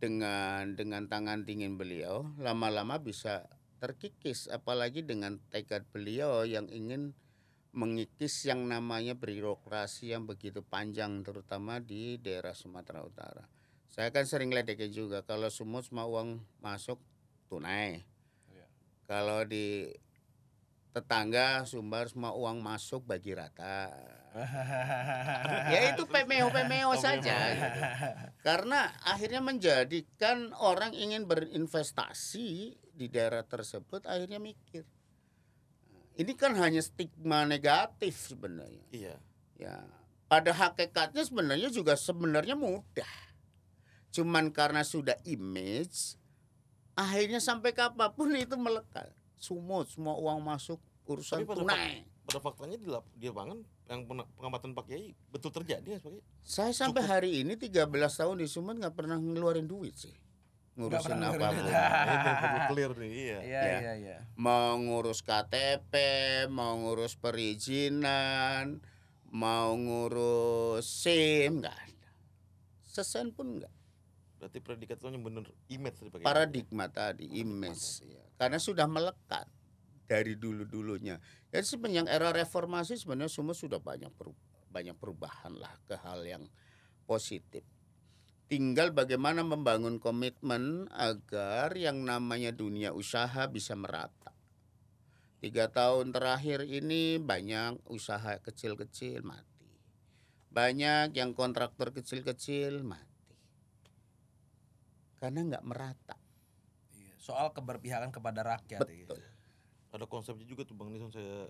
dengan tangan dingin beliau lama-lama bisa terkikis, apalagi dengan tekad beliau yang ingin mengikis yang namanya birokrasi yang begitu panjang terutama di daerah Sumatera Utara. Saya kan sering ledekin juga, kalau Sumut semua uang masuk tunai. Iya. Kalau di tetangga Sumbar semua uang masuk bagi rata. Ya itu pemeo saja gitu. Karena akhirnya menjadikan orang ingin berinvestasi di daerah tersebut akhirnya mikir. Ini kan hanya stigma negatif sebenarnya. Iya. Ya, pada hakikatnya sebenarnya mudah. Cuman karena sudah image, akhirnya sampai kapanpun itu melekat. Sumut semua uang masuk urusan Tapi tunai. Pada faktanya di lapangan yang pengamatan Pak Kiai betul terjadi ya Pak Kiai? Saya sampai hari ini 13 tahun di Sumut nggak pernah ngeluarin duit sih. Ngurusin pernah ngeluarin apapun. duit. Ini perlu clear nih, iya. Iya. Mau ngurus KTP, mau ngurus perizinan, mau ngurus SIM, nggak ada. Sesen pun nggak. Berarti predikat itu yang bener image tadi Pak Kiai. Paradigma tadi, image. Ya. Karena sudah melekat dari dulu-dulunya. Jadi sepanjang era reformasi sebenarnya semua sudah banyak perubahan lah ke hal yang positif. Tinggal bagaimana membangun komitmen agar yang namanya dunia usaha bisa merata. 3 tahun terakhir ini banyak usaha kecil-kecil mati. Banyak yang kontraktor kecil-kecil mati. Karena nggak merata. Iya. Soal keberpihakan kepada rakyat. Betul. Gitu. Ada konsepnya juga tuh Bang Nixon, saya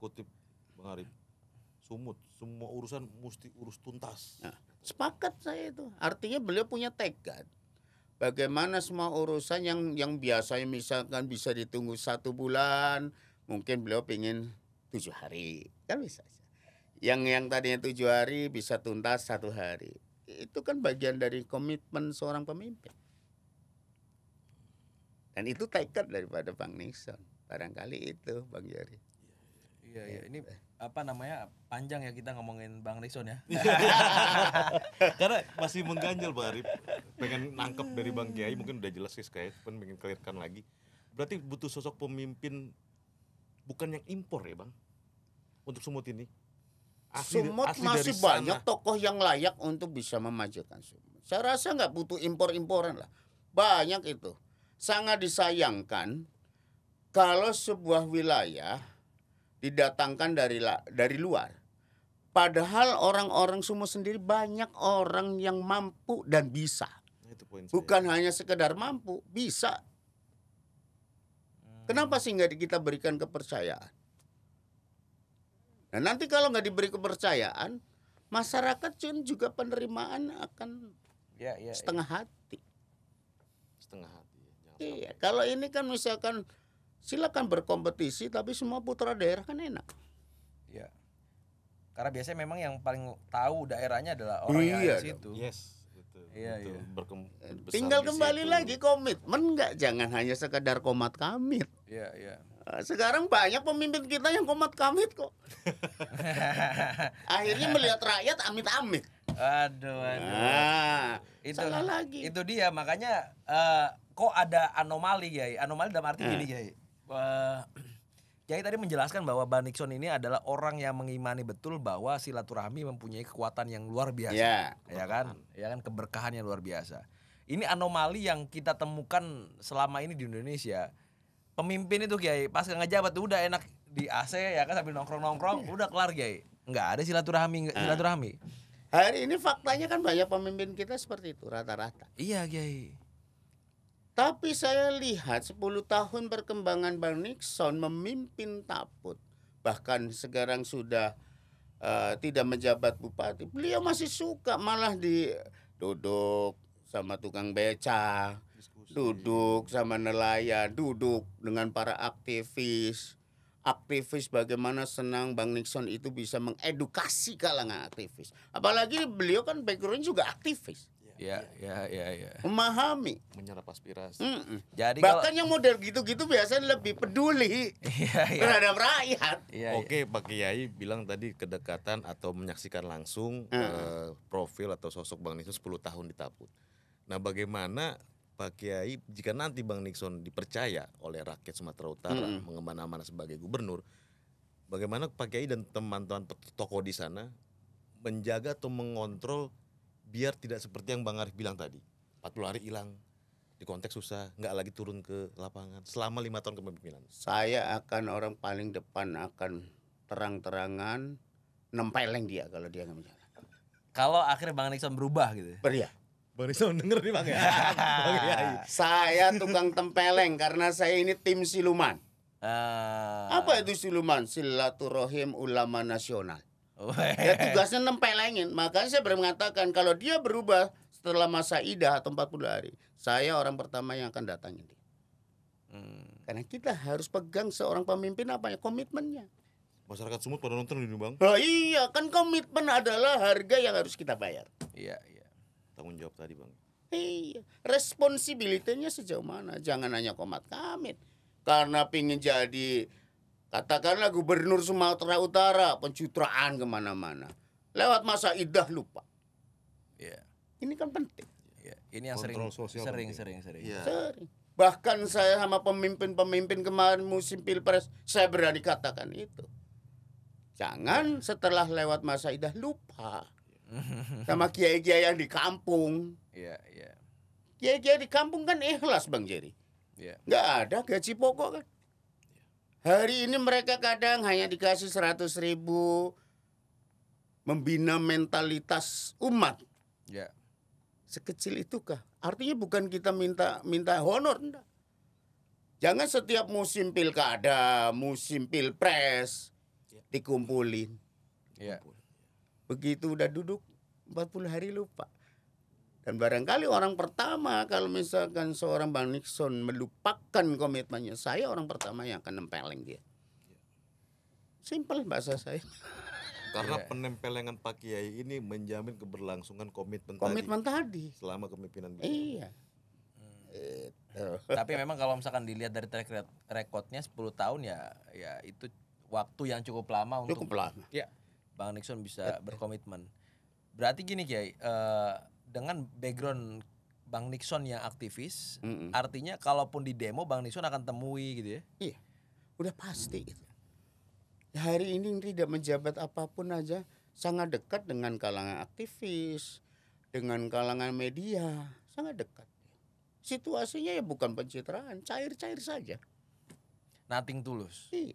kutip Bang Arif. Sumut, semua urusan mesti urus tuntas. Nah, sepakat saya itu. Artinya beliau punya tekad. Bagaimana semua urusan yang biasanya misalkan bisa ditunggu 1 bulan, mungkin beliau pengen 7 hari, kan bisa. Yang tadinya 7 hari bisa tuntas 1 hari. Itu kan bagian dari komitmen seorang pemimpin. Dan itu tekad daripada Bang Nixon. Barangkali itu Bang Yori. Iya. Ini apa namanya, panjang ya kita ngomongin Bang Nixon ya. Karena masih mengganjal Bang Arif. Pengen nangkep dari Bang Kiai, mungkin udah jelas sih kayak, pengen clearkan lagi. Berarti butuh sosok pemimpin bukan yang impor ya Bang? Untuk Sumut ini. Sumut asli masih dari banyak sana. tokoh yang layak untuk bisa memajukan Sumut. Saya rasa nggak butuh impor-imporan lah. Banyak itu. Sangat disayangkan kalau sebuah wilayah didatangkan dari luar. Padahal orang-orang Sumut sendiri banyak orang yang mampu dan bisa. Nah, itu poin saya. Bukan hanya sekedar mampu, bisa. Kenapa sih nggak kita berikan kepercayaan? Nah nanti kalau nggak diberi kepercayaan, masyarakat juga penerimaan akan Iya. setengah hati. Setengah hati. Jangan Iya, kalau ini kan misalkan silakan berkompetisi, tapi semua putra daerah kan enak. Iya. Karena biasanya memang yang paling tahu daerahnya adalah orang yang Iya ada di situ. Yes, betul. Iya, betul. iya. Besar Tinggal di kembali situ. lagi komitmen nggak, jangan hanya sekedar komat kamit. Iya. Sekarang banyak pemimpin kita yang komat kamit kok. Akhirnya melihat rakyat amit-amit. Aduh. Nah, Itu salah lagi. Itu dia makanya kok ada anomali, Kiai. Anomali dalam arti gini, Kiai. Kiai tadi menjelaskan bahwa Bang Nixon ini adalah orang yang mengimani betul bahwa silaturahmi mempunyai kekuatan yang luar biasa. Ya kan? Ya kan, keberkahan yang luar biasa. Ini anomali yang kita temukan selama ini di Indonesia. Pemimpin itu, Kiai, pas ngejabat udah enak di AC ya kan, sambil nongkrong-nongkrong udah kelar, Kiai. Enggak ada silaturahmi. Hari ini faktanya kan banyak pemimpin kita seperti itu rata-rata. Iya, Kiai. Tapi saya lihat 10 tahun perkembangan Bang Nixon memimpin Taput. Bahkan sekarang sudah tidak menjabat bupati. Beliau masih suka malah duduk sama tukang beca, duduk sama nelayan, duduk dengan para aktivis. Aktivis bagaimana senang Bang Nixon itu bisa mengedukasi kalangan aktivis. Apalagi beliau kan background juga aktivis. Ya. Memahami, menyerap aspirasi. Jadi bahkan yang model gitu-gitu biasanya lebih peduli terhadap rakyat. Oke, Pak Kiai bilang tadi kedekatan atau menyaksikan langsung profil atau sosok Bang Nixon 10 tahun di Taput. Nah, bagaimana Pak Kiai jika nanti Bang Nixon dipercaya oleh rakyat Sumatera Utara mengemban amanah sebagai gubernur, bagaimana Pak Kiai dan teman-teman tokoh di sana menjaga atau mengontrol biar tidak seperti yang Bang Arif bilang tadi, 40 hari hilang, di konteks susah, nggak lagi turun ke lapangan selama 5 tahun kepemimpinan. Saya akan orang paling depan akan terang-terangan nempeleng dia kalau dia nggak menjalankan. Kalau akhirnya Bang Nixon berubah gitu. Iya. Bang Nixon denger nih Bang ya. Bang Kiai. Saya tukang tempeleng karena saya ini tim siluman. Apa itu siluman? Silaturahim Ulama Nasional. Ya tugasnya nempelengin. Makanya saya mengatakan kalau dia berubah setelah masa idah atau 40 hari, saya orang pertama yang akan datangin dia. Karena kita harus pegang seorang pemimpin apa ya, komitmennya. Masyarakat Sumut pada nonton ini Bang. Oh iya, kan komitmen adalah harga yang harus kita bayar. Iya. Tanggung jawab tadi Bang. Iya, responsibility-nya sejauh mana? Jangan hanya komat kamit. Karena pingin jadi katakanlah gubernur Sumatera Utara, pencitraan kemana-mana. Lewat masa idah lupa. Iya. Ini kan penting. Iya. Ini yang Kontrol sosial sering. Iya. Sering. Bahkan saya sama pemimpin-pemimpin kemarin musim pilpres, saya berani katakan itu. Jangan setelah lewat masa idah lupa. Sama kiai-kiai yang di kampung. Iya. Kiai-kiai di kampung kan ikhlas Bang Jerry. Iya. Nggak ada gaji pokok kan. Hari ini mereka kadang hanya dikasih 100.000 membina mentalitas umat. Ya. Sekecil itukah? Artinya bukan kita minta honor, enggak. Jangan setiap musim pilkada, musim pilpres dikumpulin. Ya. Begitu udah duduk 40 hari lupa. Dan barangkali orang pertama kalau misalkan seorang Bang Nixon melupakan komitmennya, saya orang pertama yang akan nempeleng dia. Simpel bahasa saya. Karena penempelengan Pak Kiai ini menjamin keberlangsungan komitmen tadi. Selama kepemimpinan beliau. Iya. Tapi memang kalau misalkan dilihat dari track recordnya 10 tahun ya itu waktu yang cukup lama untuk Ya. Bang Nixon bisa berkomitmen. Berarti gini Kiai, dengan background Bang Nixon yang aktivis, artinya kalaupun di demo Bang Nixon akan temui gitu ya? Iya, udah pasti itu. Hari ini tidak menjabat apapun aja sangat dekat dengan kalangan aktivis, dengan kalangan media, sangat dekat. Situasinya ya bukan pencitraan, cair-cair saja. Nothing tulus. Iya.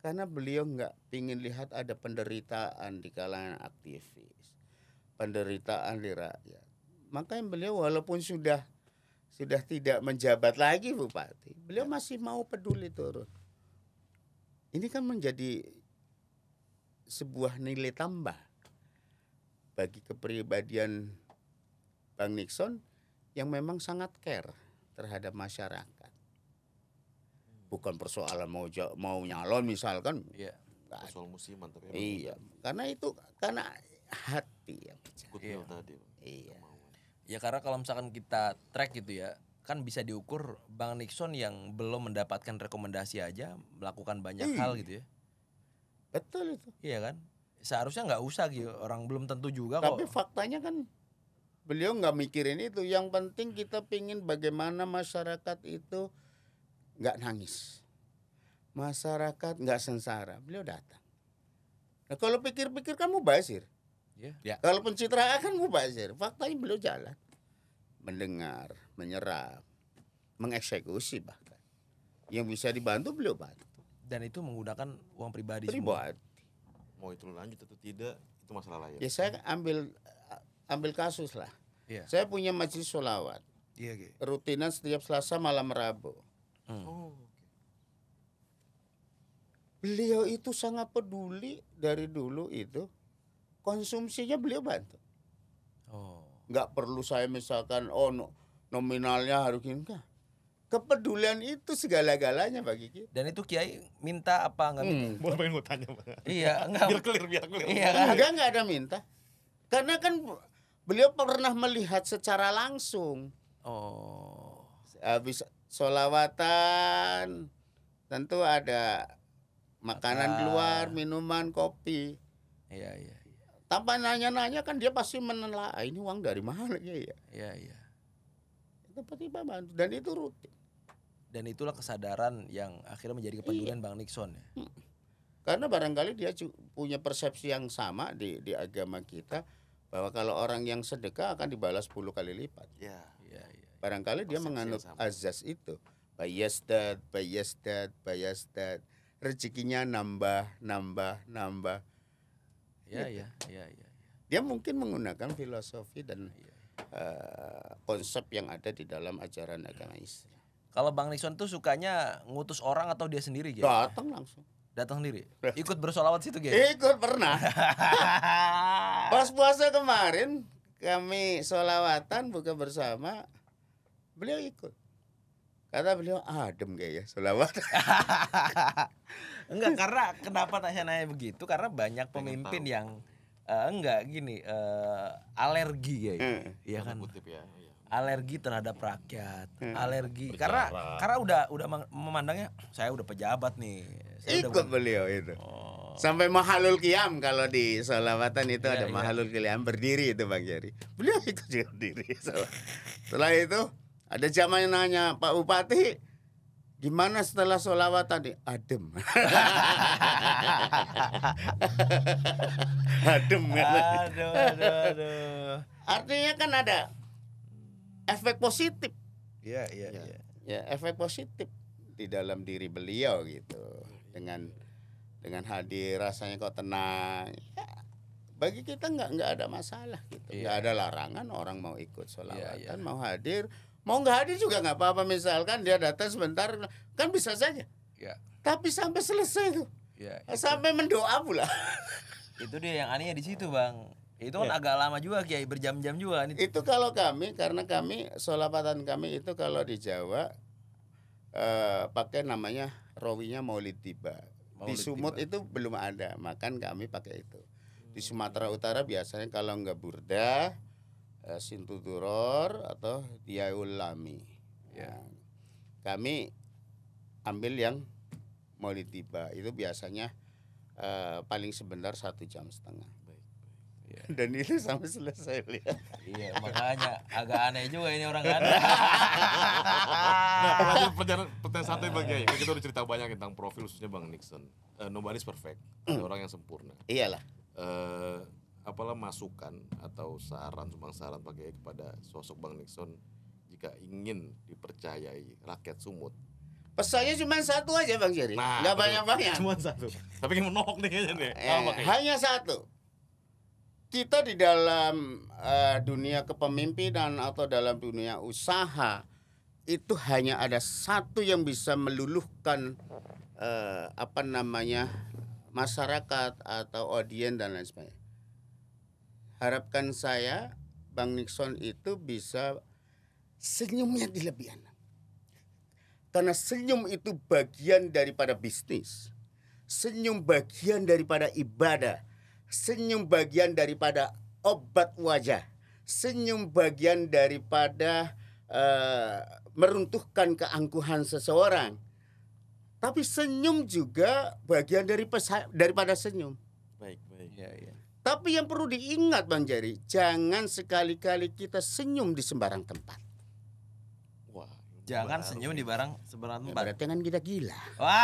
Karena beliau nggak ingin lihat ada penderitaan di kalangan aktivis, penderitaan di rakyat. Makanya beliau walaupun sudah tidak menjabat lagi bupati, beliau masih mau peduli turun. Ini kan menjadi sebuah nilai tambah bagi kepribadian Bang Nixon yang memang sangat care terhadap masyarakat. Bukan persoalan mau nyalon misalkan. Iya. Soal musiman tapi. Iya, karena hati yang bicara. Iya. Tadi. Iya. Ya karena kalau misalkan kita track gitu ya, kan bisa diukur Bang Nixon yang belum mendapatkan rekomendasi aja melakukan banyak hal gitu ya. Betul itu. Iya kan? Seharusnya nggak usah gitu, orang belum tentu juga Tapi kok. faktanya kan beliau nggak mikirin itu. Yang penting kita pingin bagaimana masyarakat itu nggak nangis, masyarakat nggak sengsara. Beliau datang. Nah, kalau pikir-pikir kan mubazir. Iya. Ya. Kalau pencitraan kan mubazir. Faktanya beliau jalan, mendengar, menyerap, mengeksekusi bahkan. Yang bisa dibantu beliau bantu. Dan itu menggunakan uang pribadi semua. Pribadi. Mau itu lanjut atau tidak itu masalah lain. Ya saya ambil kasus lah. Iya. Saya punya majelis sholawat. Iya, Ki. Rutinan setiap Selasa malam Rabu. Oh, Beliau itu sangat peduli dari dulu itu. Konsumsinya beliau bantu. Oh. Nggak perlu saya misalkan nominalnya harus gini, enggak. Kepedulian itu segala-galanya bagi kita. Dan itu Kiai minta apa nggak minta? boleh pengen gue tanya Bang. Iya, enggak. Biar clear. Iya kan? Enggak ada minta. Karena kan beliau pernah melihat secara langsung. Oh. Habis sholawatan tentu ada makanan Makan. keluar, minuman, kopi. Iya. Tanpa nanya-nanya kan dia pasti menelaah ini uang dari mana ya. Iya. Tiba-tiba bantu dan itu rutin. Dan itulah kesadaran yang akhirnya menjadi kepedulian Bang Nixon ya. Karena barangkali dia punya persepsi yang sama di agama kita bahwa kalau orang yang sedekah akan dibalas 10 kali lipat. Ya. Iya. Barangkali dia Persepsi menganut yang sama. azas itu. Bayasdad. Rezekinya nambah. Iya. Dia mungkin menggunakan filosofi dan konsep yang ada di dalam ajaran agama Islam. Kalau Bang Nixon tuh sukanya ngutus orang atau dia sendiri gitu? Datang langsung. Datang sendiri. Ikut bersolawat situ gitu. Ikut pernah. Pas puasa kemarin kami sholawatan buka bersama. Beliau ikut. Kata beliau adem kayak ya sholawat. Enggak, karena kenapa saya nanya begitu? Karena banyak pemimpin tahu. yang enggak gini alergi ya. Iya kan? Kutip ya. Iya. Alergi terhadap rakyat, alergi Berjarak. karena udah memandangnya saya udah pejabat nih. Saya Ikut beliau itu. Oh. Sampai mahalul qiyam kalau di sholawatan itu Iya, ada iya. mahalul qiyam berdiri itu Bang Jari. Beliau ikut juga berdiri. Setelah itu ada jamaah yang nanya, Pak Bupati, gimana setelah sholawat tadi? Adem. Adem. Aduh. Artinya kan ada efek positif. Iya. Ya, efek positif di dalam diri beliau gitu. Dengan hadir rasanya kok tenang. Ya, bagi kita nggak ada masalah gitu. Nggak ada larangan orang mau ikut sholawatan, mau hadir, mau nggak hadir juga nggak apa-apa. Misalkan dia datang sebentar kan bisa saja. Iya. Tapi sampai selesai tuh. Iya. Sampai mendoa pula. Itu dia yang anehnya di situ, Bang. Itu kan Ya. agak lama juga Kiai, berjam-jam juga kan itu. Itu kalau kami, karena kami sholawatan kami itu kalau di Jawa pakai namanya rawinya Maulid Tiba. Di Maulid Sumut Tiba. itu belum ada, makan kami pakai itu. Di Sumatera Utara biasanya kalau enggak burda, sintuduror atau diaul lami. Ya. Kami ambil yang Maulid Tiba itu biasanya paling sebentar 1,5 jam. Iya. Dan itu sampai selesai lihat. Iya, makanya agak aneh juga ini orang kan. Nah, lanjut pertanyaan santai Bang Kiai. Kita udah cerita banyak tentang profil khususnya Bang Nixon. Nobody's perfect. Ada orang yang sempurna. Iyalah. Apalah masukan atau sumbang saran Pak Kiai kepada sosok Bang Nixon jika ingin dipercayai rakyat Sumut. Pesannya cuma satu aja Bang Jerry. Nggak betul. banyak-banyak. Cuma satu. Tapi yang menolak nih kayaknya nih. Hanya satu. Kita di dalam dunia kepemimpinan atau dalam dunia usaha itu hanya ada satu yang bisa meluluhkan masyarakat atau audiens dan lain sebagainya. Harapkan saya Bang Nixon itu bisa senyumnya dilebihkan. Karena senyum itu bagian daripada bisnis. Senyum bagian daripada ibadah. Senyum bagian daripada obat wajah. Senyum bagian daripada meruntuhkan keangkuhan seseorang. Tapi senyum juga bagian daripada senyum. Baik. Iya. Tapi yang perlu diingat Bang Jerry, jangan sekali-kali kita senyum di sembarang tempat. Wah, Jangan senyum di sembarang Ya, tempat. berarti kan kita gila. Wah.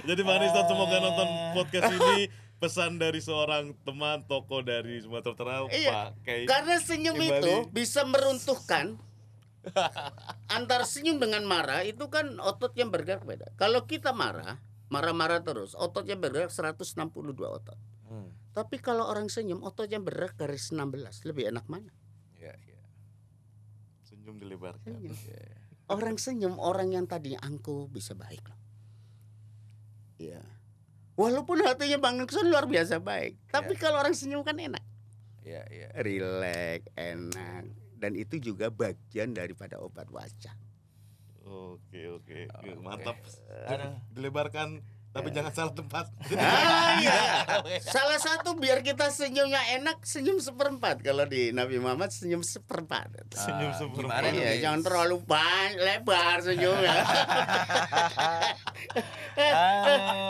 Jadi Bang Nixon semoga nonton podcast ini, pesan dari seorang teman tokoh dari Sumatera Utara, Iya, pakai karena senyum kembali. itu bisa meruntuhkan. Antara senyum dengan marah itu kan otot yang bergerak beda. Kalau kita marah-marah terus, ototnya bergerak 162 otot. Tapi kalau orang senyum, ototnya bergerak garis 16. Lebih enak mana? Iya. senyum dilebarkan. Senyum. Orang senyum, orang yang tadinya angkuh bisa baik loh. Iya. Walaupun hatinya Bang Nixon luar biasa baik, tapi kalau orang senyum kan enak. Iya. Rileks, enak. Dan itu juga bagian daripada obat wajah. Oke. Mantap. Aduh. Dilebarkan tapi jangan salah tempat. Iya. Salah satu biar kita senyumnya enak, senyum seperempat. Kalau di Nabi Muhammad senyum seperempat. Senyum seperempat. Gimana Iya, nih? jangan terlalu lebar senyumnya.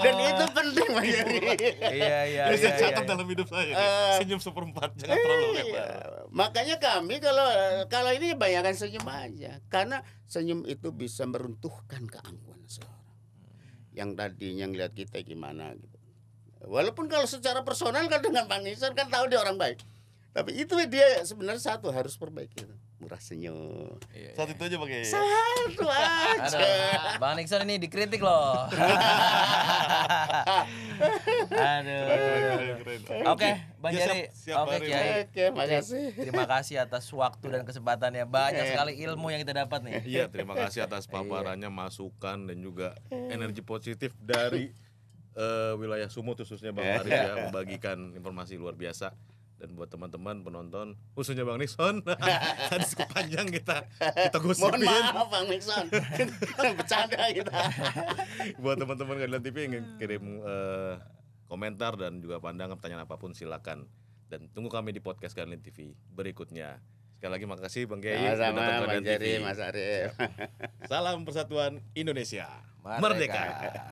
Dan itu penting Mas Yeri. Iya. Bisa catat dalam hidup saya. Senyum seperempat, jangan terlalu lebar. Makanya kami kalau ini bayangkan senyum aja, karena senyum itu bisa meruntuhkan keangkuhan seseorang. Yang tadinya ngeliat kita gimana gitu. Walaupun kalau secara personal kan dengan Bang Nixon kan tahu dia orang baik. Tapi itu dia sebenarnya satu harus perbaiki, murah senyum. Satu itu aja pakai. Satu aja. Aduh, Bang Nixon ini dikritik loh. Aduh. Keren. Oke, Bang Ya, Jerry. siap, Oke, Bang Kiai. Oke, makasih. Terima kasih atas waktu dan kesempatannya. Banyak sekali ilmu yang kita dapat nih. Iya, terima kasih atas paparannya, masukan dan juga energi positif dari wilayah Sumut khususnya Bang Haris ya, membagikan informasi luar biasa. Dan buat teman-teman penonton, khususnya Bang Nixon, tadi cukup panjang kita gosipin. Mohon maaf Bang Nixon. Bercanda kita. Buat teman-teman Keadilan TV yang kirim komentar dan juga pandangan, pertanyaan apapun silakan. Dan tunggu kami di podcast Keadilan TV berikutnya. Sekali lagi makasih Bang Kiai sudah datang ke Sama-sama Bang Keadilan Jerry, TV. Mas Arif. Salam Persatuan Indonesia. Merdeka. Merdeka.